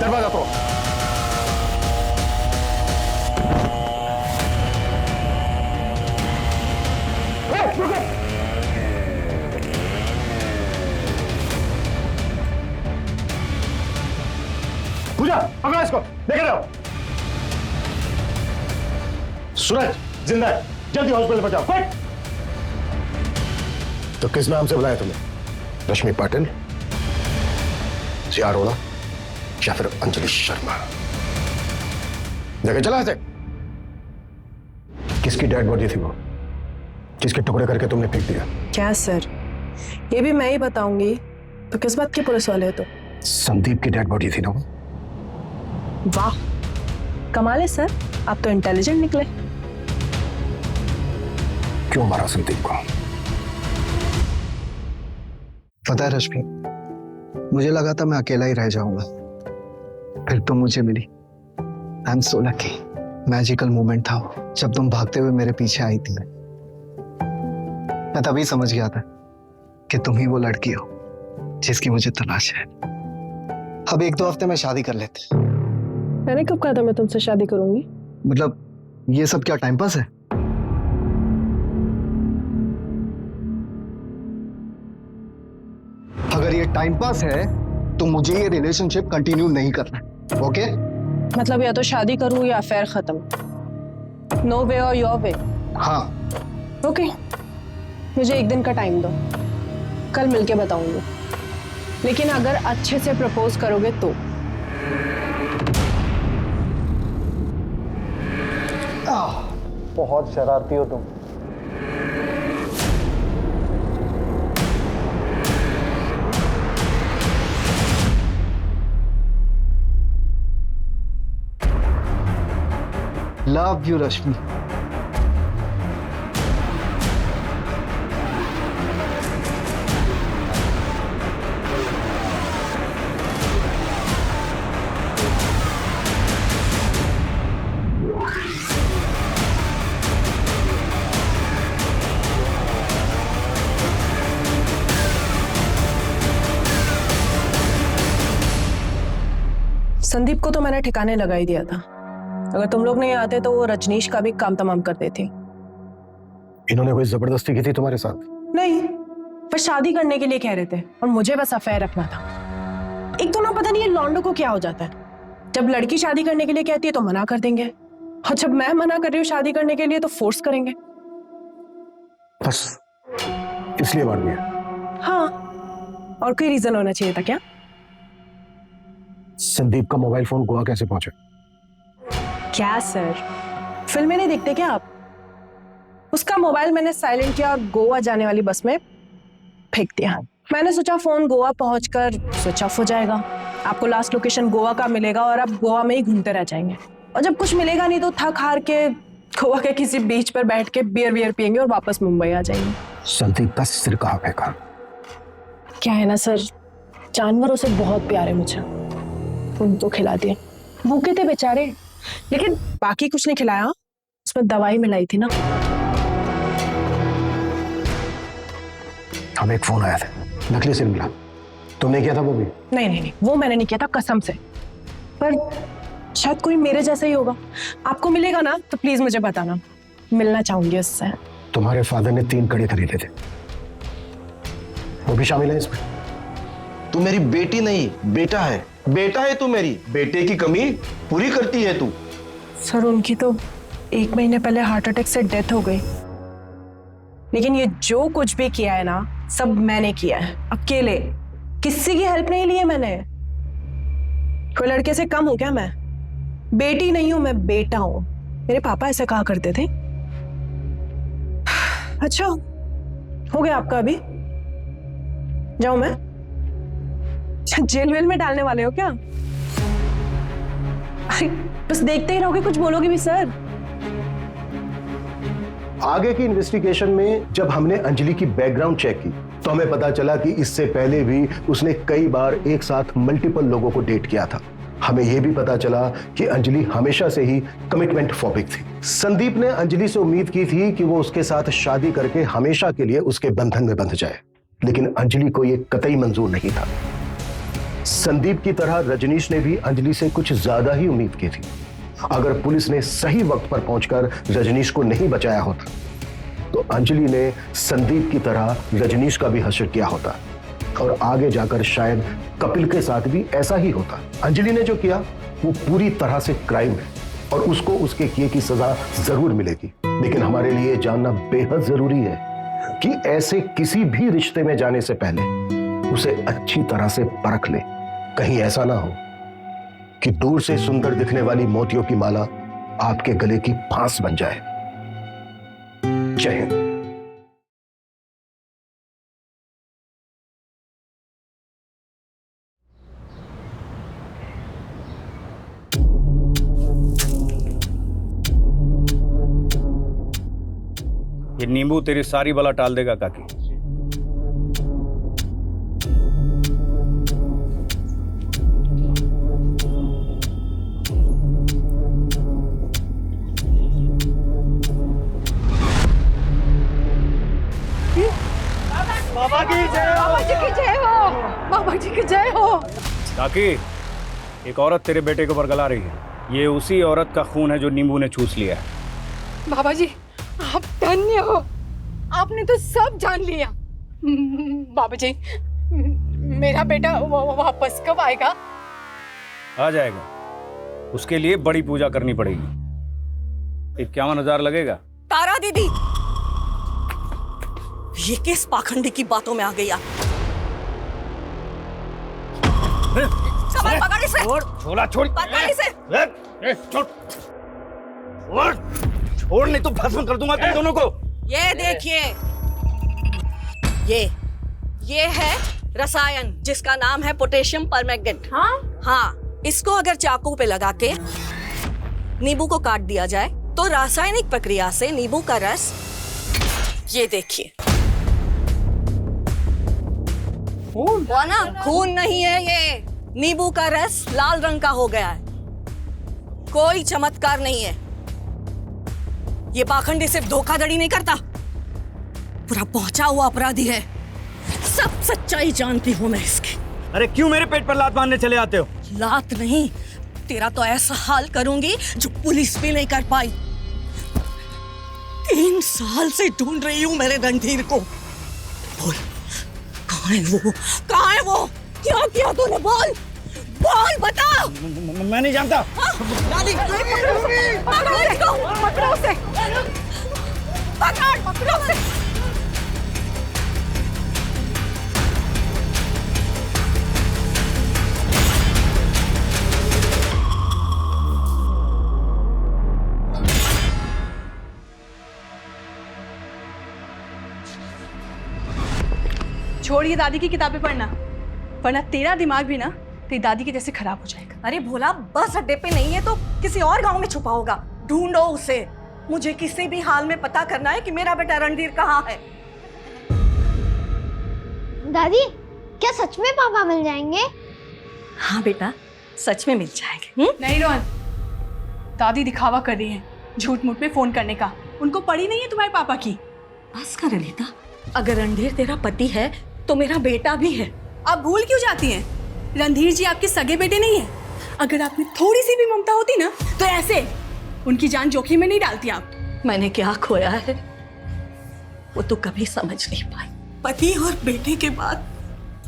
दरवाजा तोड़ो। पूजा, पकड़ो इसको, लेके जाओ। सूरज जिंदा है, जल्दी हॉस्पिटल पहुंचाओ, क्विक। तो किस नाम से बुलाया तुमने? रश्मि पाटिल, जिया अरोड़ा या फिर अंजलि शर्मा? लेके चला ऐसे। किसकी डेड बॉडी थी वो, जिसके टुकड़े करके तुमने फेंक दिया? क्या सर, ये भी मैं ही बताऊंगी तो किस बात के पुलिस वाले हो तो? संदीप की डेड बॉडी थी ना वो? वाह, कमाल है सर, आप तो इंटेलिजेंट निकले। क्यों मारा संदीप को? पता है रश्मि, मुझे लगा था मैं अकेला ही रह जाऊंगा, फिर तुम मुझे मिली। I am so lucky. Magical moment था वो, जब तुम भागते हुए मेरे पीछे आई थी। मैं तभी समझ गया था कि तुम ही वो लड़की हो जिसकी मुझे तलाश है। अब 1-2 हफ्ते में शादी कर लेते। मैंने कब कहा था मैं तुमसे शादी करूंगी? मतलब ये सब क्या टाइम पास है? अगर ये टाइम पास है तो मुझे ये रिलेशनशिप कंटिन्यू नहीं करना, ओके? मतलब या तो शादी करूं या अफेयर खत्म। नो वे और योर वे। हाँ। ओके, मुझे एक दिन का टाइम दो, कल मिलके बताऊंगी। लेकिन अगर अच्छे से प्रपोज करोगे तो। बहुत शरारती हो तुम। लव यू रश्मि। संदीप को तो मैंने ठिकाने लगा ही दिया था। अगर तुम लोग नहीं आते तो वो रजनीश का भी काम तमाम कर देती। इन्होंने कोई जबरदस्ती की थी तुम्हारे साथ? नहीं, पर शादी करने के लिए कह रहे थे और मुझे बस अफेयर रखना था। एक तो ना पता नहीं ये लौंडों को क्या हो जाता है, जब लड़की शादी करने के लिए कहती है तो मना कर देंगे, और जब मैं मना कर रही हूँ शादी करने के लिए तो फोर्स करेंगे। बस इसलिए मार दिया? हाँ, और कोई रीजन होना चाहिए था क्या? संदीप का मोबाइल फोन गोवा कैसे पहुंचा? क्या सर, फिल्में नहीं देखते क्या आप? उसका मोबाइल मैंने साइलेंट किया और गोवा जाने वाली बस में फेंक दिया। मैंने सोचा फोन गोवा पहुंचकर स्विच ऑफ हो जाएगा, आपको लास्ट लोकेशन गोवा का मिलेगा और आप गोवा में ही घूमते रह जाएंगे, और जब कुछ मिलेगा नहीं तो थक हार के गोवा के किसी बीच पर बैठ के बियर पियेंगे और वापस मुंबई आ जाएंगे। संदीप का सिर कहाँ फेंका? क्या है ना सर, जानवरों से बहुत प्यार है मुझे, उनको खिला दिया। भूखे थे बेचारे, लेकिन बाकी कुछ नहीं खिलाया, उसमें दवाई मिलाई थी ना। हमें एक फोन आया था, नकली सिर मिला। तुमने किया था वो भी? नहीं, वो मैंने नहीं किया था कसम से, पर शायद कोई मेरे जैसा ही होगा। आपको मिलेगा ना तो प्लीज मुझे बताना, मिलना चाहूंगी उससे। तुम्हारे फादर ने 3 कड़े खरीदे थे, वो भी शामिल है इसमें? तू मेरी बेटी नहीं, बेटा है। बेटा है तू, मेरी बेटे की कमी पूरी करती है तू। सर उनकी तो 1 महीने पहले हार्ट अटैक से डेथ हो गई, लेकिन ये जो कुछ भी किया है ना सब मैंने किया है, अकेले, किसी की हेल्प नहीं ली है मैंने। कोई लड़के से कम हूं क्या मैं? बेटी नहीं हूं मैं, बेटा हूं। मेरे पापा ऐसा कहा करते थे। अच्छा हो गया आपका, अभी जाऊं मैं? जेल वेल में डालने वाले हो क्या? अरे बस देखते ही रहोगे, कुछ बोलोगे भी सर? आगे की इन्वेस्टिगेशन में जब हमने अंजलि की बैकग्राउंड चेक की तो हमें पता चला कि इससे पहले भी उसने कई बार एक साथ मल्टीपल लोगों को डेट किया था। हमें यह भी पता चला कि अंजलि हमेशा से ही कमिटमेंट फोबिक थी। संदीप ने अंजलि से उम्मीद की थी कि वो उसके साथ शादी करके हमेशा के लिए उसके बंधन में बंध जाए, लेकिन अंजलि को यह कतई मंजूर नहीं था। संदीप की तरह रजनीश ने भी अंजलि से कुछ ज्यादा ही उम्मीद की थी। अगर पुलिस ने सही वक्त पर पहुंचकर रजनीश को नहीं बचाया होता तो अंजलि ने संदीप की तरह रजनीश का भी हश्र किया होता, और आगे जाकर शायद कपिल के साथ भी ऐसा ही होता। अंजलि ने जो किया वो पूरी तरह से क्राइम है और उसको उसके किए की सजा जरूर मिलेगी। लेकिन हमारे लिए जानना बेहद जरूरी है कि ऐसे किसी भी रिश्ते में जाने से पहले उसे अच्छी तरह से परख ले। कहीं ऐसा ना हो कि दूर से सुंदर दिखने वाली मोतियों की माला आपके गले की फांस बन जाए। जय हिंद। ये नींबू तेरी सारी बला टाल देगा काकी। बाबा की जय हो, बाबा जी की जय हो, बाबा जी की जय हो। काकी, एक औरत तेरे बेटे को बरगला रही है। ये उसी औरत का खून है जो नींबू ने चूस लिया है। बाबा जी आप धन्य हो, आपने तो सब जान लिया। बाबा जी मेरा बेटा वापस कब आएगा? आ जाएगा, उसके लिए बड़ी पूजा करनी पड़ेगी। 51,000 लगेगा। तारा दीदी, ये किस पाखंडी की बातों में आ गई आप? सामान पकड़ इसे। छोड़ा छोड़। पकड़ इसे। छोड़ नहीं तो भस्म कर दूंगा तुम दोनों को। ये देखिए, ये है रसायन जिसका नाम है पोटेशियम परमैंगनेट। हाँ, इसको अगर चाकू पे लगा के नींबू को काट दिया जाए तो रासायनिक प्रक्रिया से नींबू का रस, ये देखिए, ना खून नहीं है, ये नींबू का रस लाल रंग का हो गया है। कोई चमत्कार नहीं है। ये पाखंडी सिर्फ धोखाधड़ी नहीं करता, पूरा पहुंचा हुआ अपराधी है। सब सच्चाई जानती हूं मैं इसकी। अरे क्यों मेरे पेट पर लात मारने चले आते हो? लात नहीं, तेरा तो ऐसा हाल करूंगी जो पुलिस भी नहीं कर पाई। 3 साल से ढूंढ रही हूं मेरे रणधीर को। बोल, कहाँ है वो? कहाँ है वो? क्या किया तूने? बोल बोल, बता। मैं नहीं जानता। पकड़ो उसे। पकड़ो उसे। छोड़िए दादी की किताबें पढ़ना, वरना तेरा दिमाग भी ना तेरी दादी के जैसे खराब हो जाएगा। अरे भोला, बस अड्डे पे नहीं है तो किसी और गांव में छुपा होगा। ढूंढो उसे। मुझे किसी भी हाल में पता करना है कि मेरा बेटा रणधीर कहाँ है। दादी, क्या सच में पापा मिल जाएंगे? हाँ बेटा, सच में मिल जाएंगे। नहीं रोहन, दादी दिखावा कर रही है झूठ मूठ में फोन करने का। उनको पड़ी नहीं है तुम्हारे पापा की। बस कर ललिता, अगर रणधीर तेरा पति है तो मेरा बेटा भी है। आप भूल क्यों जाती हैं? रणधीर जी आपके सगे बेटे नहीं है। अगर आप में थोड़ी सी भी ममता होती ना तो ऐसे उनकी जान जोखिम में नहीं डालती आप। मैंने क्या खोया है वो तो कभी समझ नहीं पाई। पति और बेटे के बाद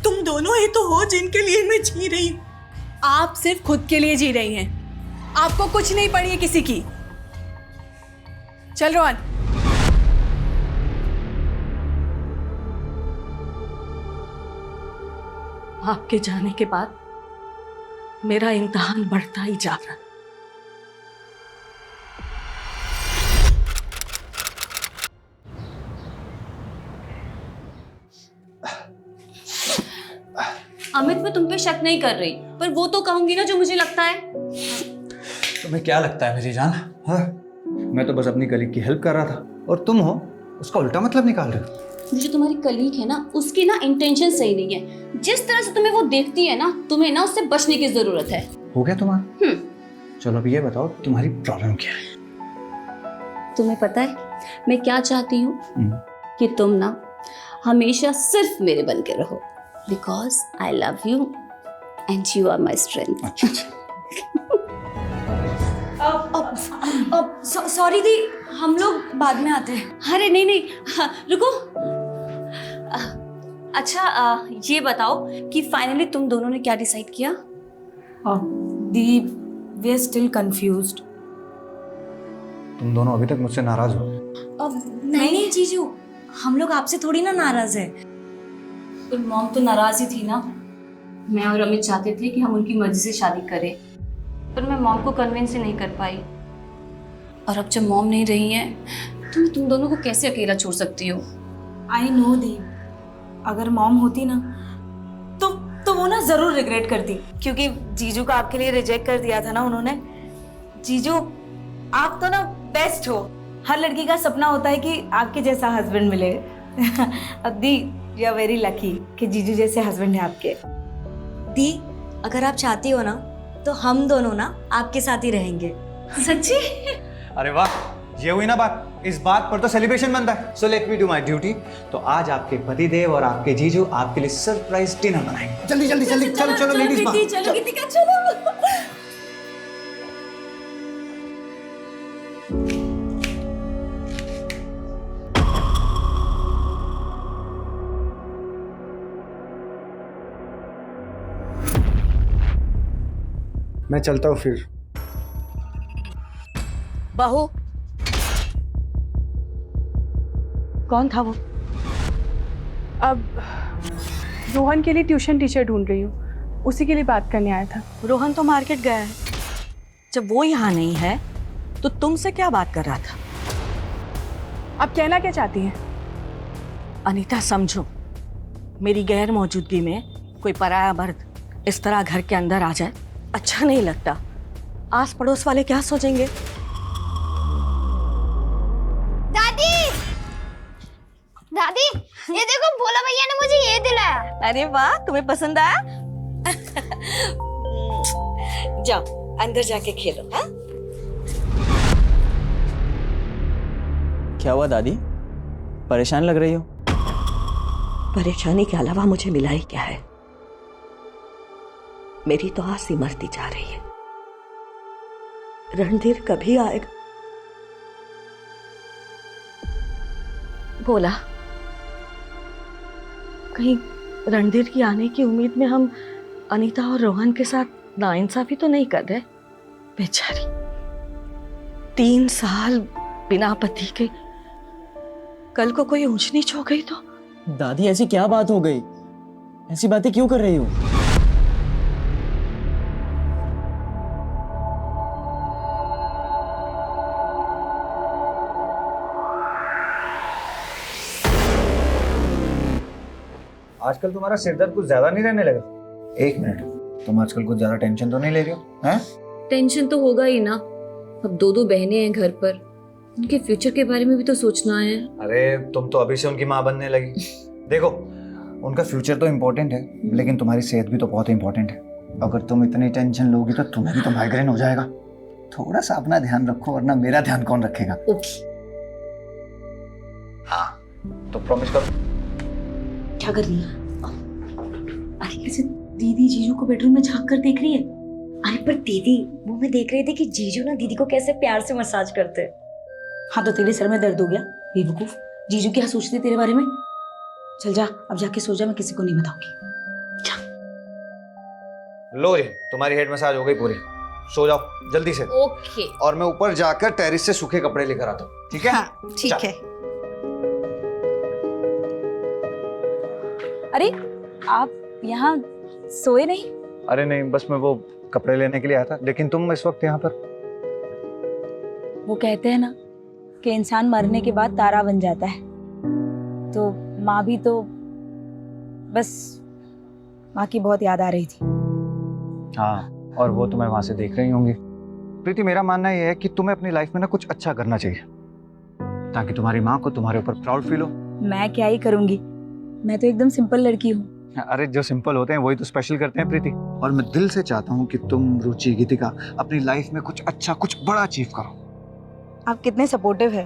तुम दोनों ही तो हो जिनके लिए मैं जी रही हूँ। आप सिर्फ खुद के लिए जी रही हैं, आपको कुछ नहीं पड़ी है किसी की। चल रोहन। आपके जाने के बाद मेरा इम्तिहान बढ़ता ही जा रहा। अमित, मैं तुम पे शक नहीं कर रही, पर वो तो कहूंगी ना जो मुझे लगता है। तुम्हें क्या लगता है मेरी जान? हाँ? मैं तो बस अपनी कलीग की हेल्प कर रहा था और तुम हो उसका उल्टा मतलब निकाल रहे हो। जो तुम्हारी कलीग है ना, उसकी ना इंटेंशन सही नहीं है। जिस तरह से तुम्हें वो देखती है ना, तुम्हें ना उससे बचने की जरूरत है। हो गया तुम्हारा? चलो अब ये बताओ तुम्हारी प्रॉब्लम क्या है? तुम्हें पता है मैं क्या चाहती हूँ? कि तुम ना हमेशा सिर्फ मेरे बन के रहो, because I love you and you are my strength. Sorry दी, हम लोग बाद में आते हैं। अरे नहीं नहीं, हाँ, रुको। अच्छा, ये बताओ कि फाइनली तुम दोनों ने क्या डिसाइड किया? दी, वी आर स्टिल कंफ्यूज्ड। तुम दोनों अभी तक मुझसे नाराज हो? नहीं जीजू, हम लोग आपसे थोड़ी ना नाराज है। पर मॉम तो नाराज ही थी ना। मैं और अमित चाहते थे कि हम उनकी मर्जी से शादी करें, पर मैं मॉम को कन्विंस ही नहीं कर पाई। और अब जब मॉम नहीं रही है तो मैं तुम दोनों को कैसे अकेला छोड़ सकती हूँ? आई नो दी, अगर मॉम होती ना तो वो ना जरूर रिग्रेट करती, क्योंकि जीजू को आपके लिए रिजेक्ट कर दिया था ना उन्होंने। जीजू, आप तो ना बेस्ट हो। हर लड़की का सपना होता है कि आपके जैसा हस्बैंड मिले। अब दी, यू आर वेरी लकी कि जीजू जैसे हस्बैंड है आपके। दी, अगर आप चाहती हो ना तो हम दोनों ना आपके साथ ही रहेंगे। सच्ची? अरे वाह, ये हुई ना बात। इस बात पर तो सेलिब्रेशन बनता है। So let me do my duty. तो आज आपके पतिदेव और आपके जीजू आपके लिए सरप्राइज डिनर बनाएंगे। जल्दी जल्दी जल्दी, चलो चलो लेडीज चलो गीतिका, चलो। मैं चलता हूँ फिर। बहू कौन था वो? अब रोहन के लिए ट्यूशन टीचर ढूंढ रही हूँ, उसी के लिए बात करने आया था। रोहन तो मार्केट गया है। जब वो यहाँ नहीं है तो तुमसे क्या बात कर रहा था? आप कहना क्या चाहती हैं? अनीता समझो, मेरी गैर मौजूदगी में कोई पराया मर्द इस तरह घर के अंदर आ जाए अच्छा नहीं लगता। आस पड़ोस वाले क्या सोचेंगे? दादी, दादी, ये देखो भोला भैया ने मुझे ये दिलाया। अरे वाह, तुम्हें पसंद आया? जाओ अंदर जाके खेलो। हाँ? क्या हुआ दादी, परेशान लग रही हो? परेशानी के अलावा मुझे मिला ही क्या है? मेरी तो आस ही मरती जा रही है। रणधीर कभी आएगा? बोला कहीं रणधीर की आने की उम्मीद में हम अनीता और रोहन के साथ नाइंसाफी तो नहीं कर रहे? बेचारी 3 साल बिना पति के, कल को कोई ऊंच नीच हो गई तो? दादी ऐसी क्या बात हो गई? ऐसी बातें क्यों कर रही हो? आजकल तुम्हारा सिरदर्द कुछ ज्यादा नहीं रहने लगा? 1 मिनट, तुम आजकल कुछ ज्यादा टेंशन तो नहीं ले रही हो? हैं? टेंशन तो होगा ही ना। अब 2 बहनें हैं घर पर, उनके फ्यूचर के बारे में भी तो सोचना है। अरे तुम तो अभी से उनकी माँ बनने लगी। देखो, उनका फ्यूचर तो इम्पोर्टेंट है, लेकिन तुम्हारी सेहत भी तो बहुत इम्पोर्टेंट है। अगर तुम इतनी टेंशन लोगी तो तुम्हें भी तो माइग्रेन हो जाएगा। थोड़ा सा अपना ध्यान रखो, वरना मेरा ध्यान कौन रखेगा? ओके। हाँ, तो प्रॉमिस करो। क्या कर रही है? अरे कैसे दीदी जीजू को बेडरूम में झांक कर देख रही है? अरे पर दीदी वो मैं देख रही थी कि जीजू ना दीदी को कैसे प्यार से मसाज करते हैं। हाँ तो तेरे सर में दर्द हो गया बेवकूफ? जीजू क्या सोचते तेरे बारे में? चल जा अब जाके सो जा, मैं किसी को नहीं बताऊंगी। लो जी, तुम्हारी हेड मसाज हो गई पूरी। सो जाओ जल्दी से। ओके। और मैं ऊपर जाकर टेरिस से सूखे कपड़े लेकर आता हूँ, ठीक है? हाँ, ठीक है। अरे आप यहाँ सोए नहीं? अरे नहीं, बस मैं वो कपड़े लेने के लिए आया था। लेकिन तुम इस वक्त यहाँ पर? वो कहते हैं ना कि इंसान मरने के बाद तारा बन जाता है, तो माँ भी तो बस माँ की बहुत याद आ रही थी। हाँ, और वो तुम्हें वहां से देख रही होंगी। प्रीति, मेरा मानना ये है कि तुम्हें अपनी लाइफ में ना कुछ अच्छा करना चाहिए, ताकि तुम्हारी माँ को तुम्हारे ऊपर प्राउड फील हो। मैं क्या ही करूँगी, मैं तो एकदम सिंपल लड़की हूँ। अरे जो सिंपल होते हैं वही तो स्पेशल करते हैं प्रीति। और मैं दिल से चाहता हूँ कि तुम, रुचि, गीतिका अपनी लाइफ में कुछ अच्छा, कुछ बड़ा अचीव करो। आप कितने सपोर्टिव है।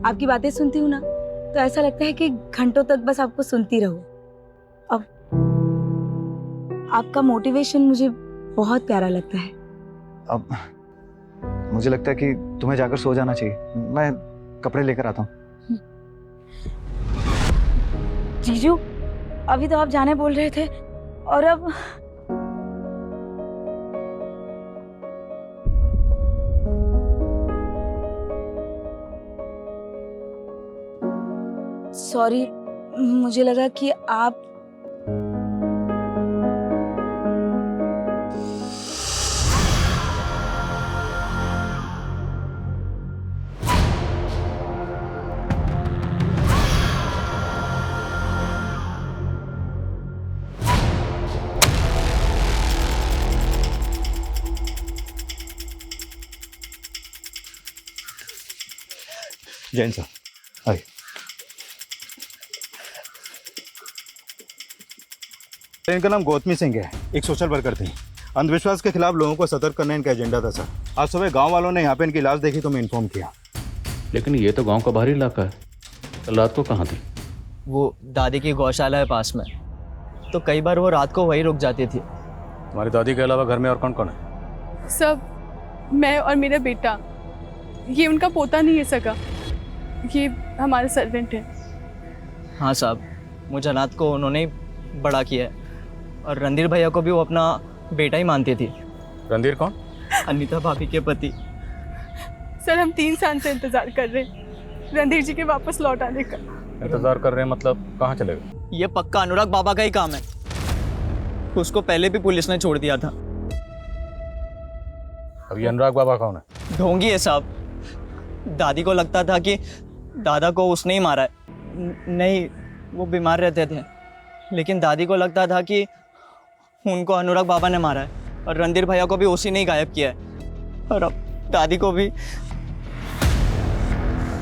आपकी बातें सुनती हूँ ना तो ऐसा लगता है कि घंटों तक बस आपको सुनती रहूं। अब आपका मोटिवेशन मुझे बहुत प्यारा लगता है। अब मुझे लगता है कि तुम्हें जाकर सो जाना चाहिए। मैं कपड़े लेकर आता हूँ। जीजू, अभी तो आप जाने बोल रहे थे और अब सॉरी, मुझे लगा कि आप जैन साहब आइए। इनका नाम गौतमी सिंह है, एक सोशल वर्कर थे। अंधविश्वास के खिलाफ लोगों को सतर्क करना इनका एजेंडा था सर। आज सुबह गांव वालों ने यहाँ पे इनकी लाश देखी तो मैं इन्फॉर्म किया। लेकिन ये तो गांव का बाहरी इलाका है, कल रात को कहाँ थी? वो दादी की गौशाला है पास में, तो कई बार वो रात को वहीं रुक जाती थी। तुम्हारी दादी के अलावा घर में और कौन कौन है? सब मैं और मेरा बेटा। ये उनका पोता नहीं है सगा, ये हमारे सर्वेंट है। हाँ साहब, मुझे रात को उन्होंने बड़ा किया है और रणधीर भैया को भी वो अपना बेटा ही मानती थी। रणधीर कौन? अनीता भाभी के पति। सर हम 3 साल से इंतजार कर रहे हैं रणधीर जी के वापस लौट आने का। इंतजार कर रहे हैं मतलब कहाँ चले गए? ये पक्का अनुराग बाबा का ही काम है। उसको पहले भी पुलिस ने छोड़ दिया था। अब ये अनुराग बाबा कौन है? ढोंगी है साहब। दादी को लगता था कि दादा को उसने ही मारा है। नहीं, वो बीमार रहते थे, लेकिन दादी को लगता था कि उनको अनुराग बाबा ने मारा है और रणधीर भैया को भी उसी ने ही गायब किया है और अब दादी को भी।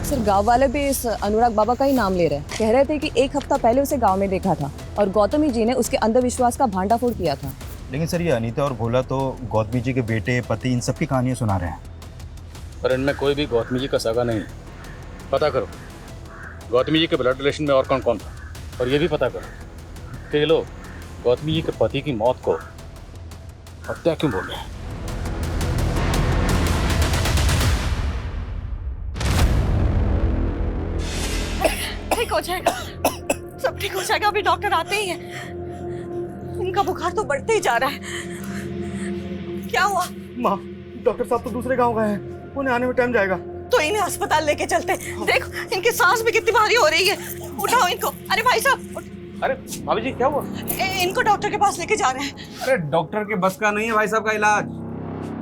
सर गांव वाले भी इस अनुराग बाबा का ही नाम ले रहे हैं। कह रहे थे कि 1 हफ्ता पहले उसे गांव में देखा था और गौतमी जी ने उसके अंधविश्वास का भांडाफोड़ किया था। लेकिन सर ये अनीता और भोला तो गौतमी जी के बेटे पति इन सब की कहानियां सुना रहे हैं। पर इनमें कोई भी गौतमी जी का सगा नहीं। पता करो गौतमी जी के ब्लड रिलेशन में और कौन कौन था, और ये भी पता करो कि ये लोग गौतमी जी के पति की मौत को हत्या क्यों बोल रहे हैं। ठीक हो जाएगा, सब ठीक हो जाएगा। अभी डॉक्टर आते ही हैं। इनका बुखार तो बढ़ते ही जा रहा है। क्या हुआ? माँ, डॉक्टर साहब तो दूसरे गांव गए हैं, उन्हें आने में टाइम जाएगा। तो इन्हें अस्पताल लेके चलते। देखो इनकी सांस भी कितनी भारी हो रही है। उठाओ इनको। अरे भाई साहब। अरे भाभी जी क्या हुआ? इनको डॉक्टर के पास लेके जा रहे हैं। अरे डॉक्टर के बस का नहीं है भाई साहब का इलाज।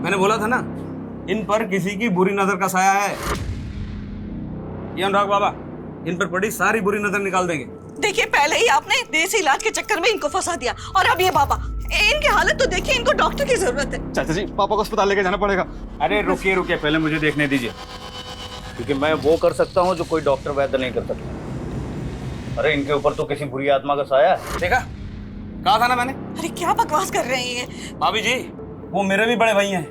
मैंने बोला था ना, इन पर किसी की बुरी नजर का साया है। ये अनुराग बाबा इन पर पड़ी सारी बुरी नजर निकाल देंगे। देखिए पहले ही आपने देसी इलाज के चक्कर में इनको फंसा दिया और अब ये बाबा। इनकी हालत तो देखिए, इनको डॉक्टर की जरूरत है। चाचा जी पापा को अस्पताल लेके जाना पड़ेगा। अरे रुकिए रुकिए, पहले मुझे देखने दीजिए, क्योंकि मैं वो कर सकता हूँ जो कोई डॉक्टर वैद्य नहीं कर सकता। अरे इनके ऊपर तो किसी बुरी आत्मा का साया है। देखा, कहा था ना मैंने। अरे क्या बकवास कर रहे हैं ये? भाभी जी वो मेरे भी बड़े भाई हैं,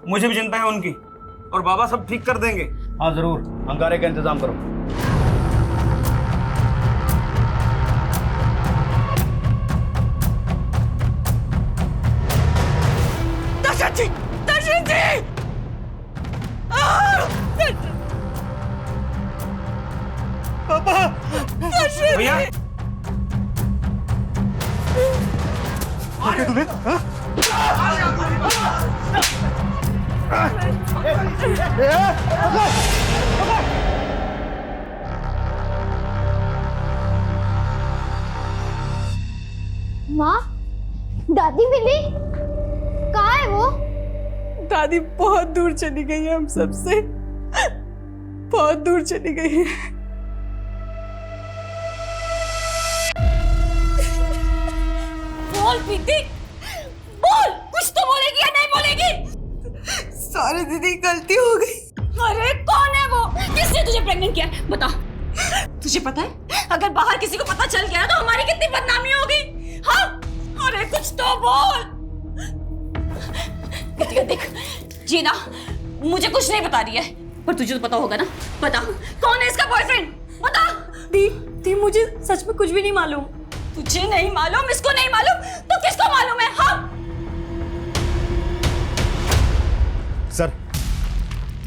मुझे भी चिंता है उनकी, और बाबा सब ठीक कर देंगे। हाँ जरूर, अंगारे का इंतजाम करो। दशरथ जी, दशरथ जी! पापा! भैया! क्या तुम्हें? माँ, दादी मिली? कहाँ है वो? दादी बहुत दूर चली गई है, हम सबसे बहुत दूर चली गई है। बोल प्रीति, बोल। कुछ तो बोलेगी या नहीं बोलेगी? सॉरी दीदी, गलती हो गई। अरे कौन है वो? किसने तुझे प्रेग्नेंट किया? बता। तुझे पता है अगर बाहर किसी को पता चल गया तो हमारी कितनी बदनामी होगी? हाँ? अरे कुछ तो बोल। देख जीना मुझे कुछ नहीं बता रही है, पर तुझे तो पता होगा ना। बता कौन है इसका बॉयफ्रेंड? बता। दी मुझे सच में कुछ भी नहीं मालूम। तुझे नहीं मालूम, इसको नहीं मालूम, तो किसको मालूम है? हाँ?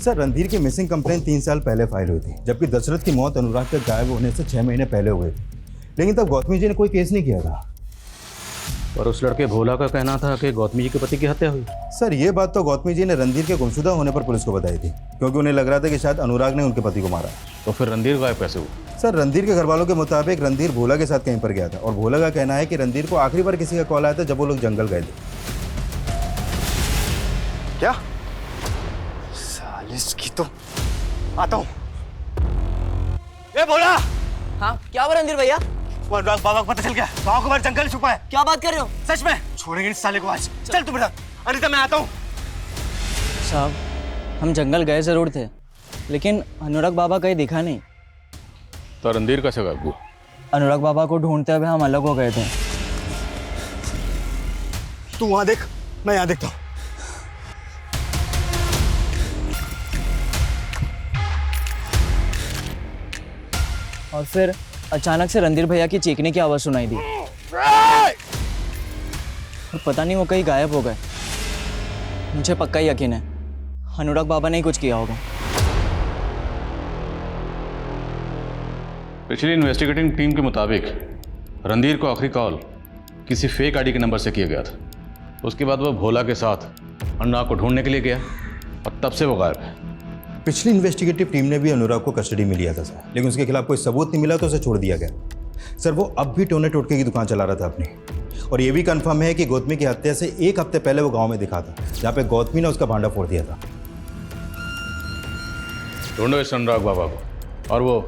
सर रणधीर की मिसिंग कंप्लेंट 3 साल पहले फाइल हुई थी, जबकि दशरथ की मौत अनुराग के गायब होने से 6 महीने पहले हुई थी। लेकिन तब गौतमी जी ने कोई केस नहीं किया था। और उस लड़के भोला का कहना था कि गौतमी जी के पति की हत्या हुई। सर ये बात तो गौतमी जी ने रणधीर के गुमशुदा होने पर पुलिस को बताई थी, क्योंकि उन्हें लग रहा था कि शायद अनुराग ने उनके पति को मारा। तो फिर रणधीर गायब कैसे हुआ? सर रणधीर के घर वालों के मुताबिक रणधीर भोला के साथ कहीं पर गया था, और भोला का कहना है कि रणधीर को आखिरी बार किसी का कॉल आया था जब वो लोग जंगल गए थे। क्या? सालिस की तो आता हूँ। ए भोला! हाँ क्या हुआ रणधीर भैया? वो अनुराग बाबा को पता चल गया, गाँव के बाहर जंगल छुपा है। क्या बात कर रहे हो? सच में छोड़ेंगे इस साले को आज। चल तू बेटा। अनिता मैं आता हूँ। साहब हम जंगल गए जरूर थे, लेकिन अनुराग बाबा कहीं दिखा नहीं। तो रणधीर कैसे गायब हुआ? अनुराग बाबा को ढूंढते हुए हम अलग हो गए थे। तू वहां देख, मैं यहाँ देखता हूँ। और फिर अचानक से रणधीर भैया की चीखने की आवाज सुनाई दी, और पता नहीं वो कहीं गायब हो गए। मुझे पक्का यकीन है अनुराग बाबा ने ही कुछ किया होगा। पिछली इन्वेस्टिगेटिंग टीम के मुताबिक रणधीर को आखिरी कॉल किसी फेक आईडी के नंबर से किया गया था। उसके बाद वह भोला के साथ अनुराग को ढूंढने के लिए गया, और तब से वो गायब है। पिछली इन्वेस्टिगेटिव टीम ने भी अनुराग को कस्टडी में लिया था सर, लेकिन उसके खिलाफ कोई सबूत नहीं मिला तो उसे छोड़ दिया गया। सर वो अब भी टोने टोटके की दुकान चला रहा था अपनी, और ये भी कंफर्म है कि गौतमी की हत्या से 1 हफ्ते पहले वो गांव में दिखा था, जहाँ पे गौतमी ने उसका भांडा फोड़ दिया था। ढूंढो इस अनुराग बाबा को, और वो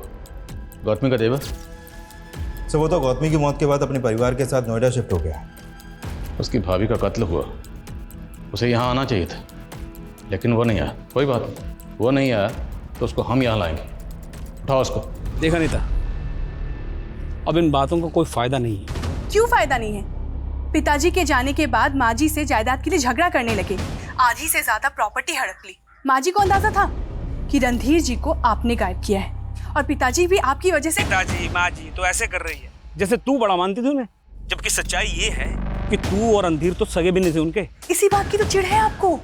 गौतमी का देवर। सर वो तो गौतमी की मौत के बाद अपने परिवार के साथ नोएडा शिफ्ट हो गया। उसकी भाभी का कत्ल हुआ, उसे यहाँ आना चाहिए था, लेकिन वो नहीं आया। कोई बात नहीं, वो नहीं आया तो उसको हम यहाँ लाएंगे। उठाओ उसको। देखा नहीं था, अब इन बातों का कोई फायदा नहीं है। क्यों फायदा नहीं है? पिताजी के जाने के बाद माँ जी से जायदाद के लिए झगड़ा करने लगे, आधी से ज्यादा प्रॉपर्टी हड़प ली। माँ जी को अंदाजा था कि रणधीर जी को आपने गायब किया है, और पिताजी भी आपकी वजह से। पिताजी माँ जी तो ऐसे कर रही है जैसे तू बड़ा मानती थी उन्हें, जबकि सच्चाई ये है कि तू और रणधीर तो सगे भी नहीं थे उनके। इसी बात की तो चिढ़ है आपको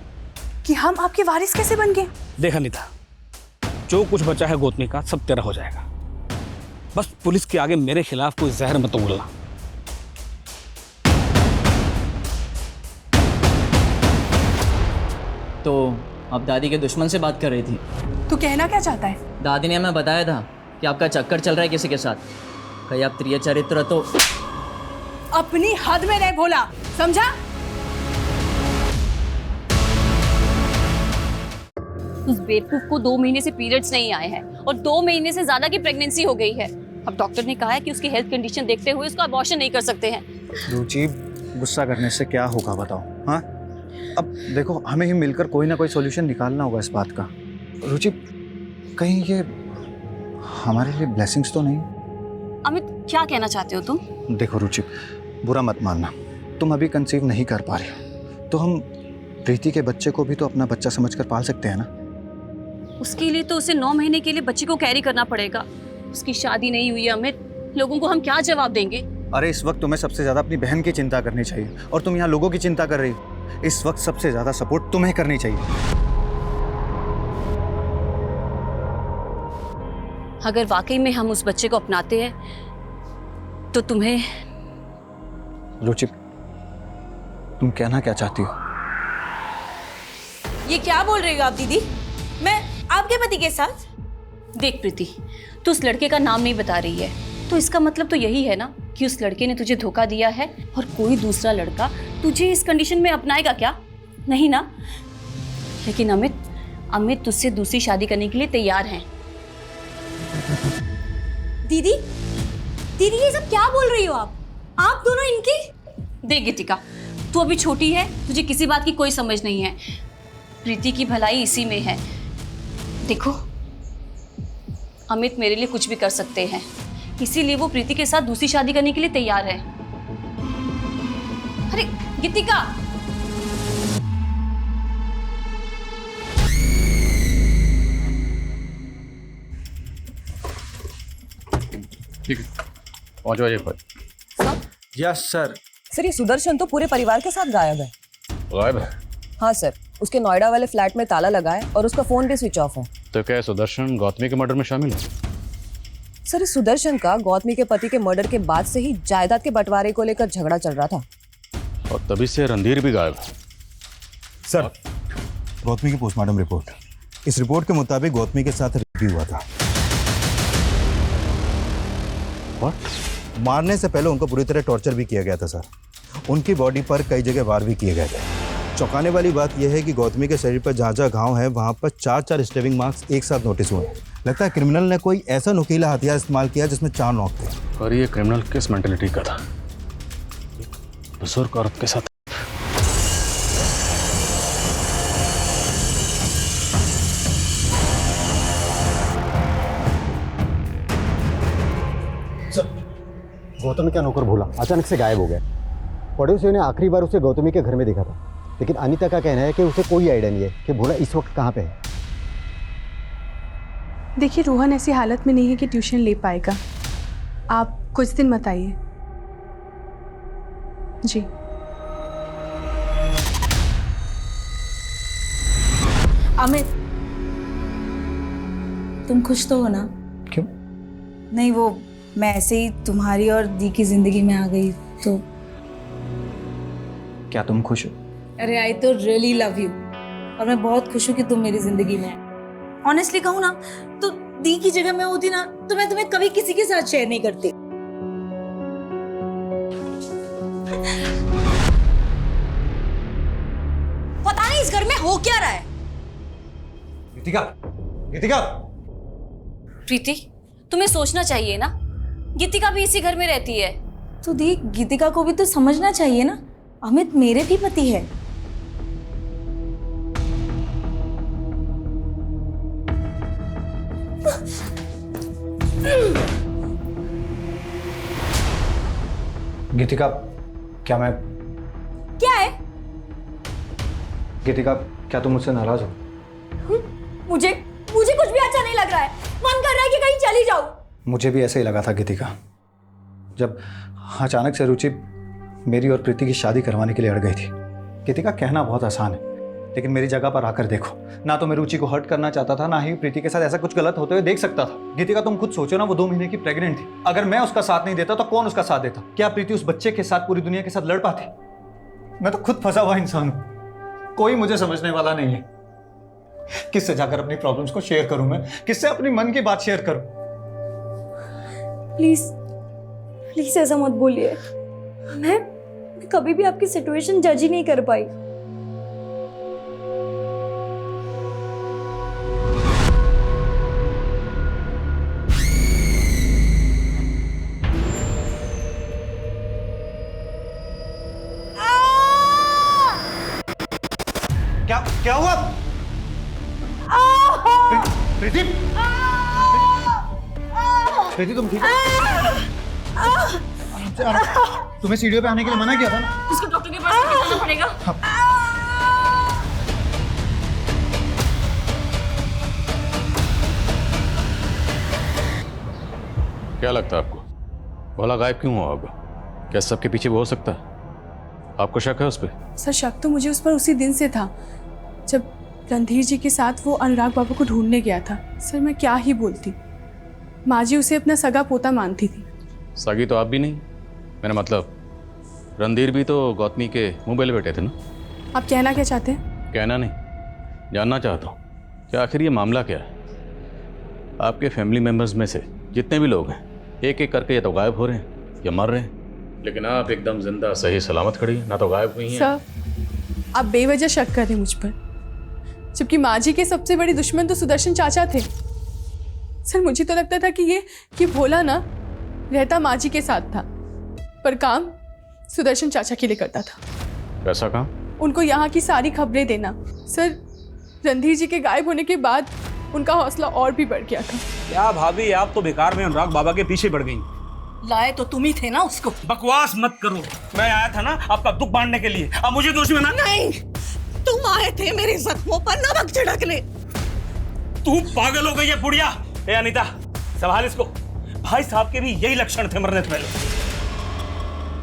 कि हम आपके वारिस कैसे बन गए। देखा नहीं था, जो कुछ बचा है गौतमी का सब तेरा हो जाएगा। बस पुलिस के आगे मेरे खिलाफ कोई जहर मत उगलना। तो आप दादी के दुश्मन से बात कर रही थी? तू कहना क्या चाहता है? दादी ने हमें बताया था कि आपका चक्कर चल रहा है किसी के साथ, कहीं आप प्रिय चरित्र तो। अपनी हद में रह भोला, समझा? उस बेवकूफ को 2 महीने से पीरियड्स नहीं आए हैं और 2 महीने से ज्यादा की प्रेगनेंसी हो गई है। अब डॉक्टर ने कहा है कि उसकी हेल्थ कंडीशन देखते हुए उसका अबॉर्शन नहीं कर सकते हैं। रुचि, गुस्सा करने से क्या होगा बताओ? हाँ, अब देखो हमें ही मिलकर कोई ना कोई सॉल्यूशन निकालना होगा इस बात का। रुचि, कहीं ये हमारे लिए ब्लेसिंग्स तो नहीं? अमित, क्या कहना चाहते हो तुम? देखो रुचि, बुरा मत मानना, तुम अभी कंसीव नहीं कर पा रही हो, तो हम प्रीति के बच्चे को भी तो अपना बच्चा समझकर पाल सकते हैं ना। उसके लिए तो उसे 9 महीने के लिए बच्चे को कैरी करना पड़ेगा। उसकी शादी नहीं हुई है अमित, लोगों को हम क्या जवाब देंगे? अरे इस वक्त तुम्हें सबसे ज्यादा अपनी बहन की चिंता करनी चाहिए, और तुम यहाँ लोगों की चिंता कर रही हो। इस वक्त सबसे ज्यादा सपोर्ट तुम्हें करनी चाहिए। अगर वाकई में हम उस बच्चे को अपनाते हैं तो तुम्हें। रुचि, तुम कहना क्या चाहती हो? ये क्या बोल रही हो आप दीदी? मैं आपके पति के साथ? देख प्रीति, तू उस लड़के का नाम नहीं बता रही है, तो इसका मतलब तो यही है ना कि उस लड़के ने तुझे धोखा दिया है, और कोई दूसरा लड़का तुझे इस कंडीशन में अपनाएगा क्या? नहीं ना? लेकिन अमित तुझसे दूसरी शादी करने के लिए तैयार हैं। दीदी ये सब क्या बोल रही हो आप दोनों इनकी? देख गीतिका, तू अभी छोटी है, तुझे किसी बात की कोई समझ नहीं है। प्रीति की भलाई इसी में है। देखो, अमित मेरे लिए कुछ भी कर सकते हैं, इसीलिए वो प्रीति के साथ दूसरी शादी करने के लिए तैयार है। अरे गीतिका, ठीक है, पहुंचो अजय पर। Yes sir. सर, ये सुदर्शन तो पूरे परिवार के साथ गायब है। गायब है? हाँ सर, उसके नोएडा वाले फ्लैट में ताला लगा है और उसका फोन भी स्विच ऑफ है। तो क्या सुदर्शन गौतमी के मर्डर में शामिल है? सर, इस सुदर्शन का गौतमी के पति के मर्डर के बाद से ही जायदाद के बंटवारे को लेकर झगड़ा चल रहा था, और तभी से रणधीर भी गायब है। सर, गौतमी की पोस्टमार्टम रिपोर्ट, इस रिपोर्ट के मुताबिक गौतमी के साथ रेप भी हुआ था। मारने से पहले उनको पूरी तरह टॉर्चर भी किया गया था सर। उनकी बॉडी पर कई जगह वार भी किए गए थे। चौंकाने वाली बात यह है कि गौतमी के शरीर पर जहाँ जहाँ घाव है वहाँ पर 4 स्टेबिंग मार्क्स एक साथ नोटिस हुए। लगता है क्रिमिनल ने कोई ऐसा नुकीला हथियार इस्तेमाल किया जिसमें 4 नोक थे। और ये क्रिमिनल किस मेंटेलिटी का था? बुजुर्ग औरत के साथ। गौतमी का नौकर भोला अचानक से गायब हो गया। पड़ोसियों ने आखिरी बार उसे गौतमी के घर में देखा था, लेकिन अनीता का कहना है कि उसे कोई आइडिया नहीं है कि भोला इस वक्त कहाँ पे है। देखिए, रोहन ऐसी हालत में नहीं है कि ट्यूशन ले पाएगा। आप कुछ दिन मत आइए। जी। अमित, तुम खुश तो हो ना? क्यों? नहीं, वो मैं ऐसे ही तुम्हारी और दी की जिंदगी में आ गई तो। क्या तुम खुश हो? अरे आई तो रियली लव यू, और मैं बहुत खुश हूँ कि तुम मेरी जिंदगी में है। ऑनेस्टली कहूँ ना तो दी की जगह मैं होती ना तो मैं तुम्हें कभी किसी के साथ शेयर नहीं करती। पता नहीं इस घर में हो क्या रहा है। गीतिका, गीतिका। प्रीति, तुम्हें सोचना चाहिए ना, गीतिका भी इसी घर में रहती है। तो दी, गीतिका को भी तो समझना चाहिए ना, अमित मेरे भी पति है। गीतिका, क्या मैं क्या है? गीतिका, क्या तुम मुझसे नाराज हो? मुझे कुछ भी अच्छा नहीं लग रहा है। मन कर रहा है कि कहीं चली जाऊं। मुझे भी ऐसे ही लगा था गीतिका, जब अचानक से रुचि मेरी और प्रीति की शादी करवाने के लिए अड़ गई थी। गीतिका, कहना बहुत आसान है, लेकिन मेरी जगह पर आकर देखो। ना तो मैं रुचि को हर्ट करना चाहता था, ना ही प्रीति के साथ ऐसा कुछ गलत होते हुए देख सकता था। गीतिका, तुम खुद सोचो ना, वो 2 महीने की प्रेग्नेंट थी। अगर मैं उसका साथ नहीं देता तो कौन उसका साथ देता? क्या प्रीति उस बच्चे के साथ पूरी दुनिया के साथ लड़ पाती? मैं तो खुद फंसा हुआ इंसान हूं, कोई मुझे समझने वाला नहीं है। किससे जाकर अपनी प्रॉब्लम्स को शेयर करूं मैं? किससे अपनी मन की बात शेयर करूं? प्लीज प्लीज ऐसा मत बोलिए। मैं कभी भी आपकी सिचुएशन जज ही नहीं कर पाई। क्या हुआ? प्रीति, प्रीति तुम ठीक हो? तुम्हें सीढ़ियों पे आने के लिए मना किया था ना? उसको डॉक्टर के पास लेके जाना पड़ेगा। क्या लगता है आपको भोला गायब क्यों हुआ होगा? क्या सबके पीछे वो हो सकता है? आपको शक है उस पर? सर, शक तो मुझे उस पर उसी दिन से था जब रणधीर जी के साथ वो अनुराग बाबू को ढूंढने गया था। सर, मैं क्या ही बोलती, माँ जी उसे अपना सगा पोता मानती थी। सगी तो आप भी नहीं, मेरा मतलब रणधीर भी तो गौतमी के मुंह बेले बैठे थे ना। आप कहना क्या चाहते हैं? कहना नहीं, जानना चाहता हूँ कि आखिर ये मामला क्या है। आपके फैमिली मेंबर्स में से जितने भी लोग हैं, एक एक करके या तो गायब हो रहे हैं या मर रहे हैं, लेकिन आप एकदम जिंदा सही सलामत खड़ी हैं, ना तो गायब हुई हैं। सर, आप बेवजह शक कर रहे हैं मुझ पर, जबकि माँ जी के सबसे बड़े दुश्मन तो सुदर्शन चाचा थे। सर, मुझे तो लगता था कि भोला ना रहता माँ जी के साथ था, पर काम सुदर्शन चाचा के लिए करता था। कैसा काम? उनको यहाँ की सारी खबरें देना। सर, रणधीर जी के गायब होने के बाद उनका हौसला और भी बढ़ गया था। क्या भाभी, आप तो बेकार में अनुराग बाबा के पीछे पड़ गई। लाए तो तुम ही थे ना उसको। बकवास मत करो, मैं आया था ना आपका दुख बांटने के लिए। अब मुझे दोषी बना? नहीं, तुम आए थे मेरे जख्मों पर नमक छिड़कने। तू पागल हो गई है बुढ़िया। ए अनीता, संभाल इसको। भाई साहब के भी यही लक्षण थे मरने से पहले।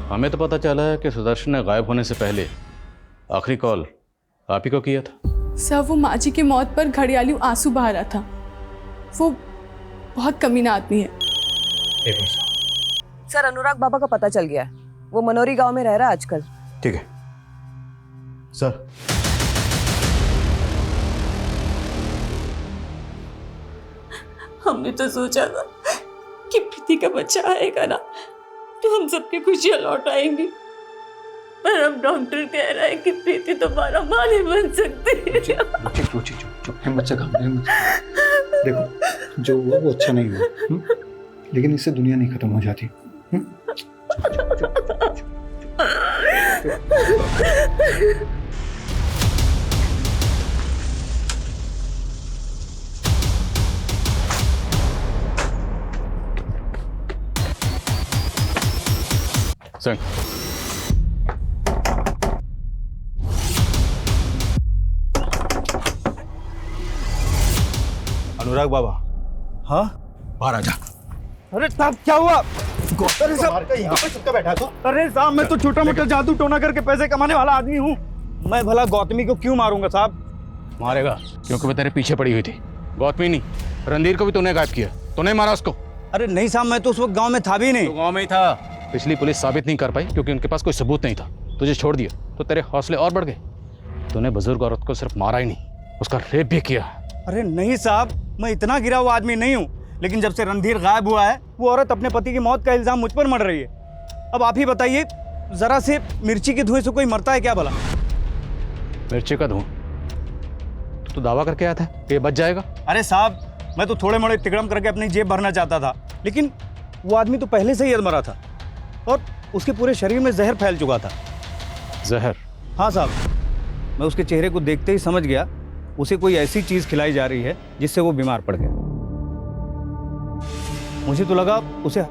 हमें तो पता चला है कि सुदर्शन ने गायब होने से पहले आखिरी कॉल आप ही को किया था। सर, वो माँ जी की मौत पर घड़ियाली आंसू बहा रहा था। वो बहुत कमीना आदमी है। सर, अनुराग बाबा का पता चल गया है, वो मनोरी गांव में रह रहा है आजकल। ठीक है सर। हमने तो सोचा था कि प्रीति का बच्चा आएगा ना तो हम सबकी खुशियां लौट आएंगी, पर अब डॉक्टर कह रहा है कि प्रीति दोबारा मां नहीं बन सकती। चुप, हिम्मत से काम ले। देखो, जो हुआ वो अच्छा नहीं हुआ, लेकिन इससे दुनिया नहीं खत्म हो जाती। संग अनुराग बाबा। हाँ, बाहर आ जा। अरे साहब, क्या हुआ? अरे साहब, यहाँ पे चुपका बैठा तो। अरे साहब, मैं तो छोटा मोटा जादू टोना करके पैसे कमाने वाला आदमी हूँ। मैं भला गौतमी को क्यों मारूंगा साहब? मारेगा क्योंकि वो तेरे पीछे पड़ी हुई थी। गौतमी नहीं, रणधीर को भी तूने गायब किया। तूने मारा उसको? अरे नहीं साहब, मैं तो उस वक्त गांव में था भी नहीं। तो गांव में ही था। पिछली पुलिस साबित नहीं कर पाई क्योंकि उनके पास कोई सबूत नहीं था। तुझे छोड़ दिया तो तेरे हौसले और बढ़ गए। तूने बुजुर्ग औरत को सिर्फ मारा ही नहीं, उसका रेप भी किया। अरे नहीं साहब, मैं इतना गिरा हुआ आदमी नहीं हूँ, लेकिन जब से रणधीर गायब हुआ है वो औरत अपने पति की मौत का इल्जाम मुझ पर मढ़ रही है। अब आप ही बताइए, जरा से मिर्ची के धुएं से कोई मरता है क्या भला? मिर्ची का धुआं? तो दावा करके आया था कि ये बच जाएगा। अरे साहब, मैं तो थोड़े मोड़े तिकड़म करके अपनी जेब भरना चाहता था, लेकिन वो आदमी तो पहले से ही अधमरा था और उसके पूरे शरीर में जहर फैल चुका था। जहर? हाँ साहब, मैं उसके चेहरे को देखते ही समझ गया उसे कोई ऐसी चीज खिलाई जा रही है जिससे वो बीमार पड़ गया। मुझे तो लगा उसे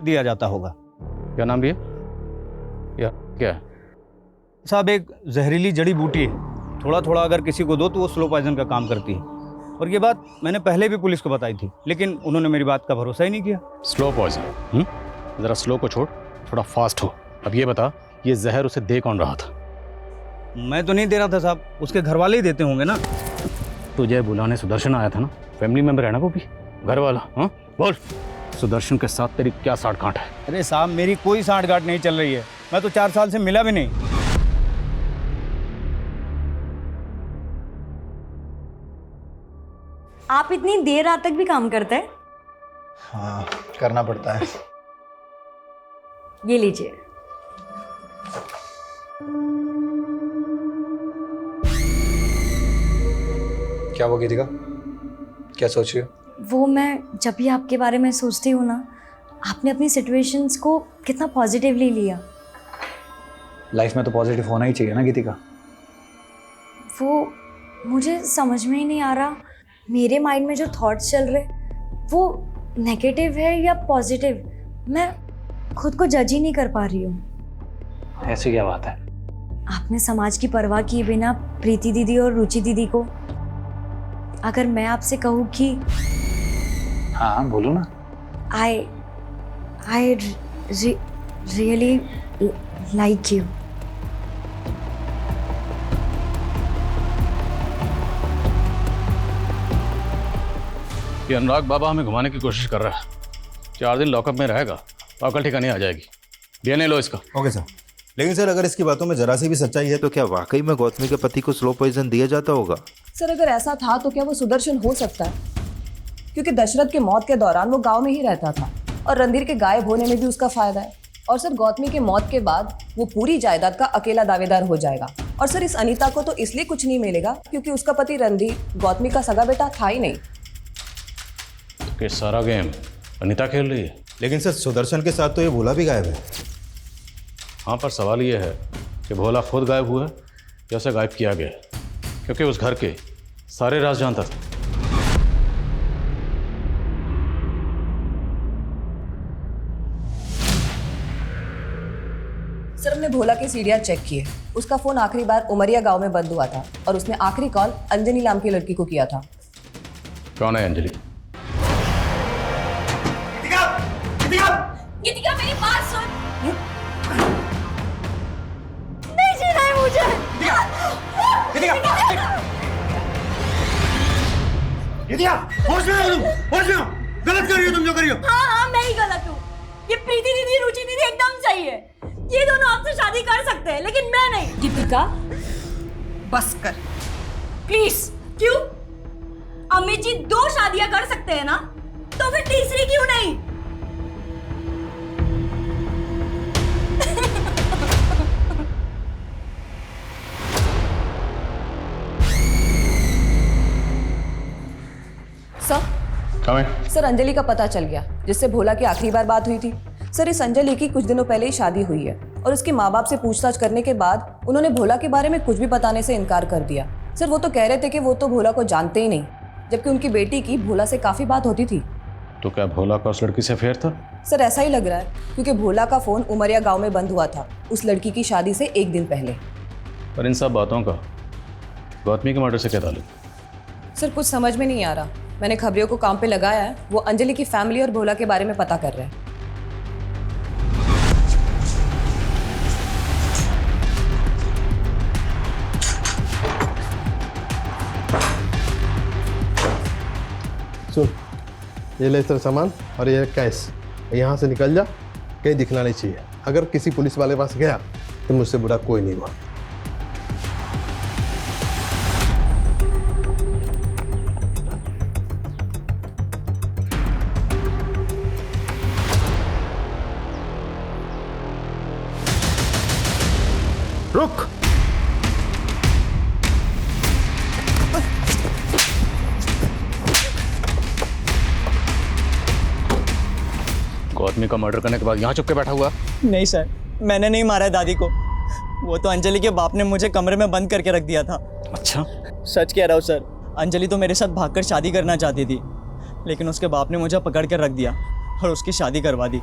दिया जाता होगा। क्या नाम दिया? या क्या है? साहब, एक जहरीली जड़ी बूटी है, थोड़ा थोड़ा अगर किसी को दो तो वो स्लो पॉइजन का काम करती है। और ये बात मैंने पहले भी पुलिस को बताई थी, लेकिन उन्होंने मेरी बात का भरोसा ही नहीं किया। Slow poison? जरा स्लो को छोड़, थोड़ा फास्ट हो। अब ये बता, ये जहर उसे दे कौन रहा था? मैं तो नहीं दे रहा था साहब, उसके घर वाले ही देते होंगे ना। तुझे बुलाने सुदर्शन आया था ना, फैमिली मेंबर है ना वो भी, घर वाला। हाँ बोल, सुदर्शन के साथ तेरी क्या साठ गांठ है? अरे साहब, मेरी कोई साठ गांठ नहीं चल रही है, मैं तो 4 साल से मिला भी नहीं। आप इतनी देर रात तक भी काम करते हैं? हाँ, करना पड़ता है। ये लीजिए। क्या वो गीतिका, क्या सोच रही हो? वो मैं जब भी आपके बारे में सोचती हूँ ना, आपने अपनी सिचुएशंस को कितना पॉजिटिवली लिया। लाइफ में तो पॉजिटिव होना ही चाहिए ना गीतिका। वो मुझे समझ में ही नहीं आ रहा, मेरे माइंड में जो थॉट्स चल रहे वो नेगेटिव है या पॉजिटिव, मैं खुद को जज ही नहीं कर पा रही हूँ। ऐसी क्या बात है? आपने समाज की परवाह किए बिना प्रीति दीदी और रुचि दीदी को, अगर मैं आपसे कहूँ कि हाँ बोलो ना। I really like you. ये अनुराग बाबा हमें घुमाने की कोशिश कर रहा है। 4 दिन लॉकअप में रहेगा, अकल ठिकाने आ जाएगी। डीएनए लो इसका। Okay sir. लेकिन सर, अगर इसकी बातों में जरा सी भी सच्चाई है तो क्या वाकई में गौतमी के पति को स्लो पॉइजन दिया जाता होगा? सर, अगर ऐसा था तो क्या वो सुदर्शन हो सकता है? क्योंकि दशरथ के मौत के दौरान वो गांव में ही रहता था और रणधीर के गायब होने में भी उसका फायदा है। और सर, गौतमी के मौत के बाद वो पूरी जायदाद का अकेला दावेदार हो जाएगा। और सर, इस अनीता को तो इसलिए कुछ नहीं मिलेगा क्योंकि उसका पति रणधीर गौतमी का सगा बेटा था ही नहीं। कि सारा गेम अनीता खेल रही है। लेकिन सर, सुदर्शन के साथ तो ये भोला भी गायब है। हाँ, पर सवाल ये है कि भोला खुद गायब हुआ है या उसे गायब किया गया है, क्योंकि उस घर के सारे राज जानता था। सर, हमने भोला की सीढ़ियां चेक की है। उसका फोन आखिरी बार उमरिया गांव में बंद हुआ था और उसने आखिरी कॉल अंजनी नाम की लड़की को किया था। कौन है अंजलि? गीतिका, मेरी बात सुन। नहीं जीना है मुझे। गीतिका, होश में आओ तुम, होश में आओ। गलत कर रही हो तुम, जो कर रही हो। हाँ, मैं ही गलत हूँ। ये प्रीति दीदी, रुचि दीदी एकदम सही है। ये दोनों आपसे शादी कर सकते हैं, लेकिन मैं नहीं। गीतिका, बस कर प्लीज। क्यों? अमित जी 2 शादियां कर सकते हैं ना, तो फिर तीसरी क्यों नहीं? सर, अंजलि का पता चल गया, जिससे भोला की आखिरी बार बात हुई थी। सर, इस अंजलि की कुछ दिनों पहले ही शादी हुई है और उसके माँ बाप से पूछताछ करने के बाद उन्होंने भोला के बारे में कुछ भी बताने से इनकार कर दिया। सर, वो तो कह रहे थे कि वो तो भोला को जानते ही नहीं, जबकि उनकी बेटी की भोला से काफी बात होती थी। तो क्या भोला का उस लड़की से अफेयर था? सर, ऐसा ही लग रहा है, क्योंकि भोला का फोन उमरिया गाँव में बंद हुआ था उस लड़की की शादी से 1 दिन पहले। पर इन सब बातों का गौतमी के मर्डर से क्या ताल्लुक? सर, कुछ समझ में नहीं आ रहा। मैंने खबरियों को काम पे लगाया है, वो अंजलि की फैमिली और भोला के बारे में पता कर रहे हैं। सुन, ये ले तेरा सामान और ये कैश, यहाँ से निकल जा, कहीं दिखना नहीं चाहिए। अगर किसी पुलिस वाले पास गया तो मुझसे बुरा कोई नहीं हुआ। गौतमी का मर्डर करने के बाद यहाँ चुप के बैठा हुआ? नहीं सर, मैंने नहीं मारा है दादी को। वो तो अंजलि के बाप ने मुझे कमरे में बंद करके रख दिया था। अच्छा? सच कह रहा हूँ सर, अंजलि तो मेरे साथ भागकर शादी करना चाहती थी, लेकिन उसके बाप ने मुझे पकड़ कर रख दिया और उसकी शादी करवा दी।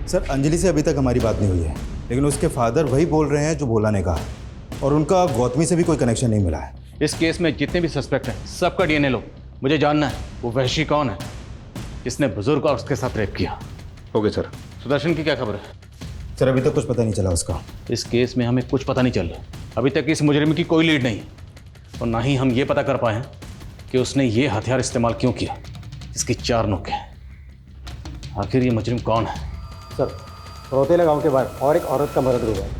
सर अंजलि से अभी तक हमारी बात नहीं हुई है, लेकिन उसके फादर वही बोल रहे हैं जो भोला ने कहा, और उनका गौतमी से भी कोई कनेक्शन नहीं मिला है। इस केस में जितने भी सस्पेक्ट हैं सबका डीएनए लो। मुझे जानना है वो वहशी कौन है जिसने बुजुर्ग और उसके साथ रेप किया। Okay sir. सुदर्शन की क्या खबर है? सर अभी तक कुछ पता नहीं चला उसका। इस केस में हमें कुछ पता नहीं चल रहा। अभी तक इस मुजरिम की कोई लीड नहीं है, और ना ही हम ये पता कर पाए हैं कि उसने ये हथियार इस्तेमाल क्यों किया जिसकी 4 नोक हैं। आखिर ये मुजरिम कौन है? सर रौतेला गांव के बाहर और एक औरत का मर्डर हुआ है।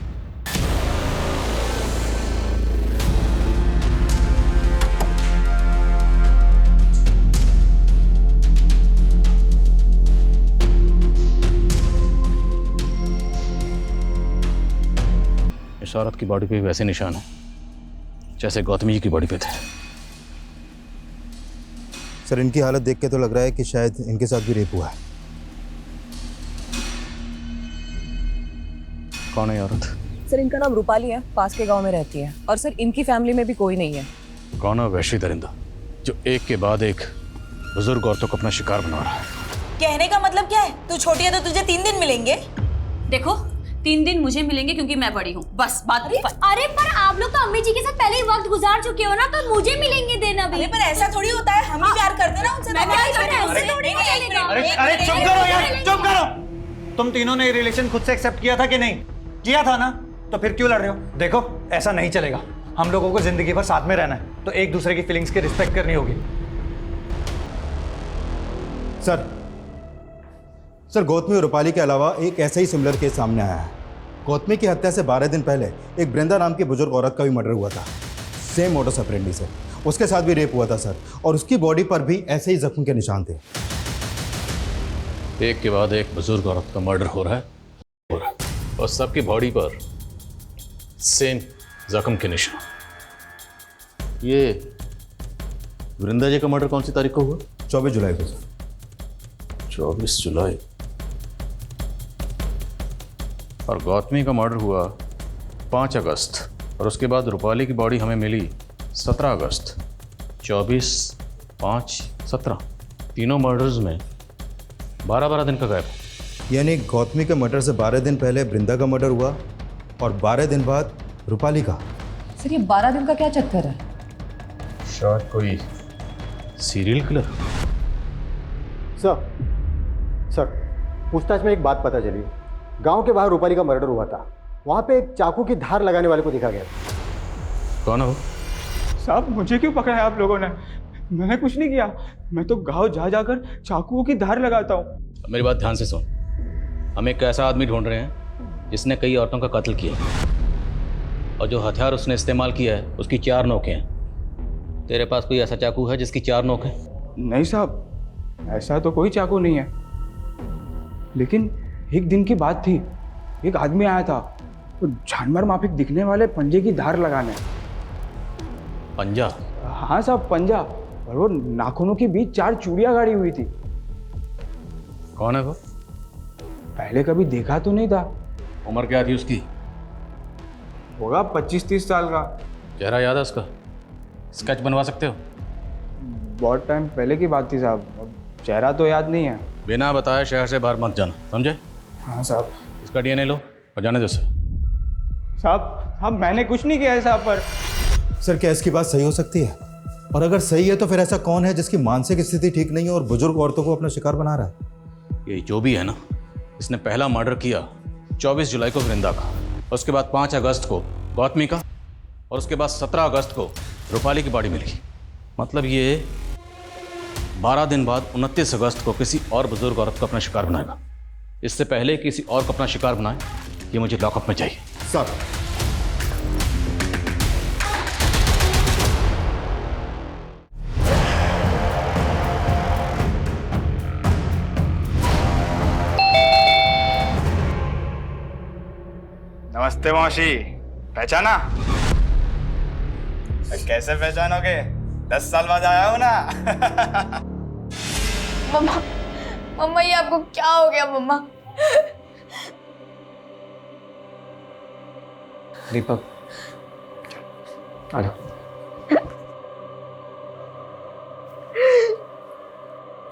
इस औरत की बॉडी पे वैसे निशान है जैसे गौतमी जी की बॉडी पे थे। सर इनकी हालत देख के तो लग रहा है कि शायद इनके साथ भी रेप हुआ है। कौन है ये औरत? सर इनका नाम रूपाली है, पास के गांव में रहती है, और सर इनकी फैमिली में भी कोई नहीं है। कौन है वहशी दरिंदा जो एक के बाद एक बुजुर्ग औरतों को अपना शिकार बना रहा है? कहने का मतलब क्या है? तू छोटी है तो तुझे 3 दिन मिलेंगे। देखो 3 दिन मुझे मिलेंगे क्योंकि मैं बड़ी हूँ, बस बात। अरे पर आप लोग तो अम्मी जी के साथ पहले ही वक्त गुजार चुके हो ना, तो मुझे मिलेंगे देना भी। अरे पर ऐसा थोड़ी होता है, हम भी प्यार करते ना उनसे। अरे चुप करो यार, चुप करो। तुम तीनों ने रिलेशन खुद से एक्सेप्ट किया था कि नहीं? किया था ना, तो फिर क्यों लड़ रहे हो? देखो ऐसा नहीं चलेगा, हम लोगों को जिंदगी भर साथ में रहना है, तो एक दूसरे की फीलिंग्स की रिस्पेक्ट करनी होगी। सर गौतमी और रूपाली के अलावा एक ऐसा ही सिमिलर केस सामने आया है। गौतमी की हत्या से 12 दिन पहले एक बृंदा नाम की बुजुर्ग औरत का भी मर्डर हुआ था, सेम मोडस ऑपरेंडी से। उसके साथ भी रेप हुआ था सर, और उसकी बॉडी पर भी ऐसे ही जख्म के निशान थे। एक के बाद एक बुजुर्ग औरत का मर्डर हो रहा है और सबकी बॉडी पर सेम जख्म के निशान। ये वृंदा जी का मर्डर कौन सी तारीख को हुआ? 24 जुलाई को सर। 24 जुलाई। और गौतमी का मर्डर हुआ 5 अगस्त, और उसके बाद रूपाली की बॉडी हमें मिली 17 अगस्त। 24, 5, 17 तीनों मर्डर्स में 12-12 दिन का गैप। यानी गौतमी के मर्डर से 12 दिन पहले बृंदा का मर्डर हुआ और 12 दिन बाद रूपाली का। सर ये 12 दिन का क्या चक्कर है? शायद कोई सीरियल किलर। सर पूछताछ में एक बात पता चली, गांव के बाहर रूपाली का मर्डर हुआ था, वहां पे एक चाकू की धार लगाने वाले को देखा गया। कौन हो? साहब मुझे क्यों पकड़ा है आप लोगों ने? मैंने कुछ नहीं किया, मैं तो गांव जा जाकर चाकुओं की धार लगाता हूँ। मेरी बात ध्यान से सुन। हम एक ऐसा आदमी ढूंढ रहे हैं जिसने कई औरतों का कत्ल किया, और जो हथियार उसने इस्तेमाल किया है उसकी 4 नोकें हैं। तेरे पास कोई ऐसा चाकू है जिसकी 4 नोक है? नहीं साहब, ऐसा तो कोई चाकू नहीं है, लेकिन एक दिन की बात थी, एक आदमी आया था वो जानवर माफिक दिखने वाले पंजे की धार लगाने। पंजा? हाँ साहब पंजा, और वो नाखूनों के बीच 4 चूड़ियां गाड़ी हुई थी। कौन है वो? पहले कभी देखा तो नहीं था। उम्र क्या थी उसकी? होगा 25-30 साल का। चेहरा याद है उसका? स्केच बनवा सकते हो? बहुत टाइम पहले की बात थी साहब, अब चेहरा तो याद नहीं है। बिना बताए शहर से बाहर मत जाना, समझे? हाँ साहब। इसका डीएनए लो और जाने दो उसे। साहब मैंने कुछ नहीं किया है साहब पर। सर क्या इसकी बात सही हो सकती है? और अगर सही है तो फिर ऐसा कौन है जिसकी मानसिक स्थिति ठीक नहीं है और बुजुर्ग औरतों को अपना शिकार बना रहा है? ये जो भी है ना, इसने पहला मर्डर किया 24 जुलाई को वृंदा का, उसके बाद 5 अगस्त को गौतमी का, और उसके बाद 17 अगस्त को रूपाली की बॉडी मिली। मतलब ये 12 दिन बाद 29 अगस्त को किसी और बुजुर्ग औरत को अपना शिकार बनाएगा। इससे पहले किसी और को अपना शिकार बनाए, ये मुझे लॉकअप में चाहिए। सर नमस्ते मौसी, पहचाना? कैसे पहचानोगे? 10 साल बाद आया हूं ना। मम्मा, मम्मा ये आपको क्या हो गया मम्मा? दीपक, आ जाओ।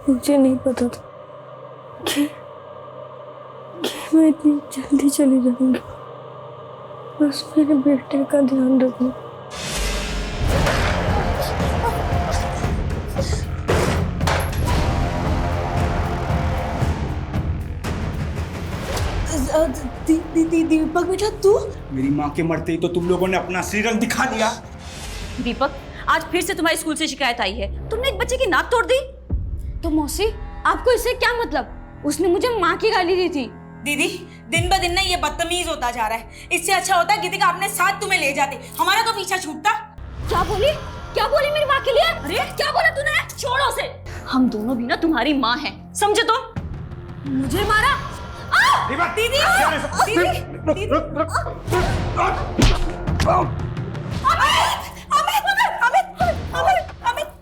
मुझे नहीं पता था कि मैं इतनी जल्दी चली जाऊंगी। बस मेरे बेटे का ध्यान रखना। दीपक बेटा तू? मेरी माँ के मरते ही तो तुम लोगों ने अपना सीरियल दिखा दिया। दीपक, आज फिर से तुम्हारे स्कूल से शिकायत आई है। तुमने एक बच्चे की नाक तोड़ दी। तो मौसी, आपको इससे क्या मतलब? उसने मुझे माँ की गाली दी थी। दीदी, दिन ब दिन ना ये बदतमीज होता जा रहा है। इससे अच्छा होता गीतिका अपने साथ तुम्हें ले जाते, हमारा तो पीछा छूटता। क्या बोली? क्या बोली मेरी माँ के लिए? अरे क्या बोला तूने? छोड़ो उसे। हम दोनों भी ना तुम्हारी माँ हैं, समझे तो? मुझे मारा? दीदी, दीदी,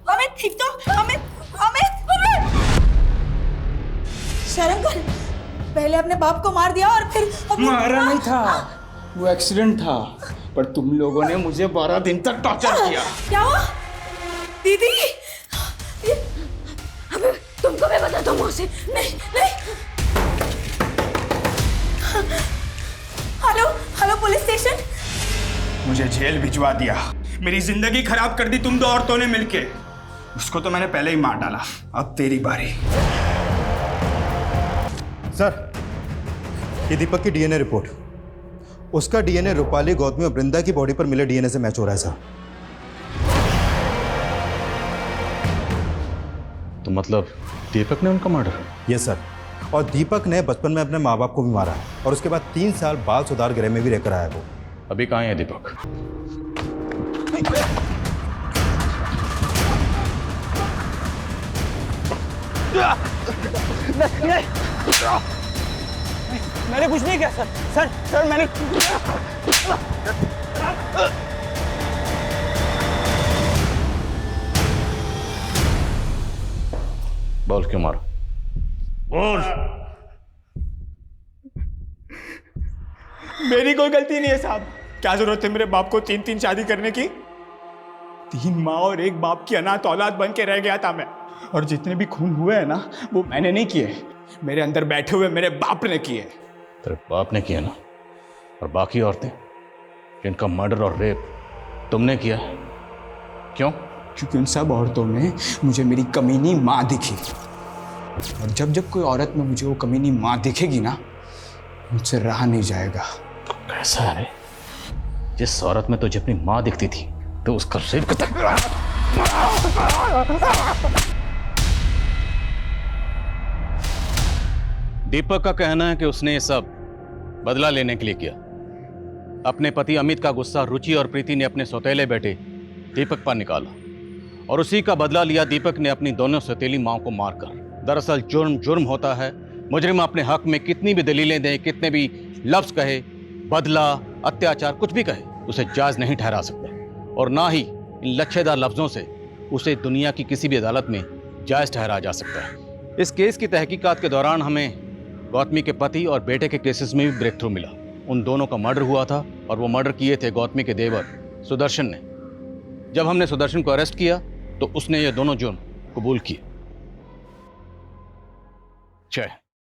अमित, ठीक तो? अमित, शर्म कर। पहले अपने बाप को मार दिया और फिर मारा नहीं था, वो एक्सीडेंट था। पर तुम लोगों ने मुझे 12 दिन तक टॉर्चर किया। क्या हुआ? दीदी, तुमको मैं बताता हूँ मौसी। नहीं। Hello police station. मुझे जेल भिजवा दिया, मेरी जिंदगी खराब कर दी तुम दो औरतों ने मिलके। उसको तो मैंने पहले ही मार डाला, अब तेरी बारी। सर, ये दीपक की डीएनए रिपोर्ट, उसका डीएनए रूपाली, गौतमी और वृंदा की बॉडी पर मिले डीएनए से मैच हो रहा है सर। तो मतलब दीपक ने उनका मर्डर? यस सर, और दीपक ने बचपन में अपने माँ बाप को भी मारा है और उसके बाद 3 साल बाल सुधार गृह में भी रहकर आया वो। अभी कहाँ है दीपक? मैंने कुछ नहीं किया सर। सर मैंने बोल क्यों मारा? बोल। मेरी कोई गलती नहीं है साहब। क्या जरूरत है मेरे बाप को 3 शादी करने की? 3 माँ और 1 बाप की अनाथ औलाद बन के रह गया था मैं। और जितने भी खून हुए हैं ना, वो मैंने नहीं किए, मेरे अंदर बैठे हुए मेरे बाप ने किए। तेरे बाप ने किया ना? और बाकी औरतें जिनका मर्डर और रेप तुमने किया, क्यों? क्योंकि उन सब औरतों में मुझे मेरी कमीनी माँ दिखी। और जब जब कोई औरत में मुझे वो कमीनी माँ दिखेगी ना, मुझसे रहा नहीं जाएगा। कैसा है? जिस औरत में तुझे अपनी माँ दिखती थी तो उसका रेप दीपक का कहना है कि उसने ये सब बदला लेने के लिए किया। अपने पति अमित का गुस्सा रुचि और प्रीति ने अपने सौतेले बेटे दीपक पर निकाला और उसी का बदला लिया दीपक ने अपनी दोनों सौतेली मां को मारकर। दरअसल जुर्म होता है। मुजरिम अपने हक में कितनी भी दलीलें दे, कितने भी लफ्ज कहे, बदला, अत्याचार, कुछ भी कहे, उसे जायज नहीं ठहरा सकते और ना ही इन लच्छेदार लफ्जों से उसे दुनिया की किसी भी अदालत में जायज ठहराया जा सकता है। इस केस की तहकीकात के दौरान हमें गौतमी के पति और बेटे के केसेस में भी ब्रेक थ्रू मिला। उन दोनों का मर्डर हुआ था और वो मर्डर किए थे गौतमी के देवर सुदर्शन ने। जब हमने सुदर्शन को अरेस्ट किया तो उसने ये दोनों जुर्म कबूल किए। जय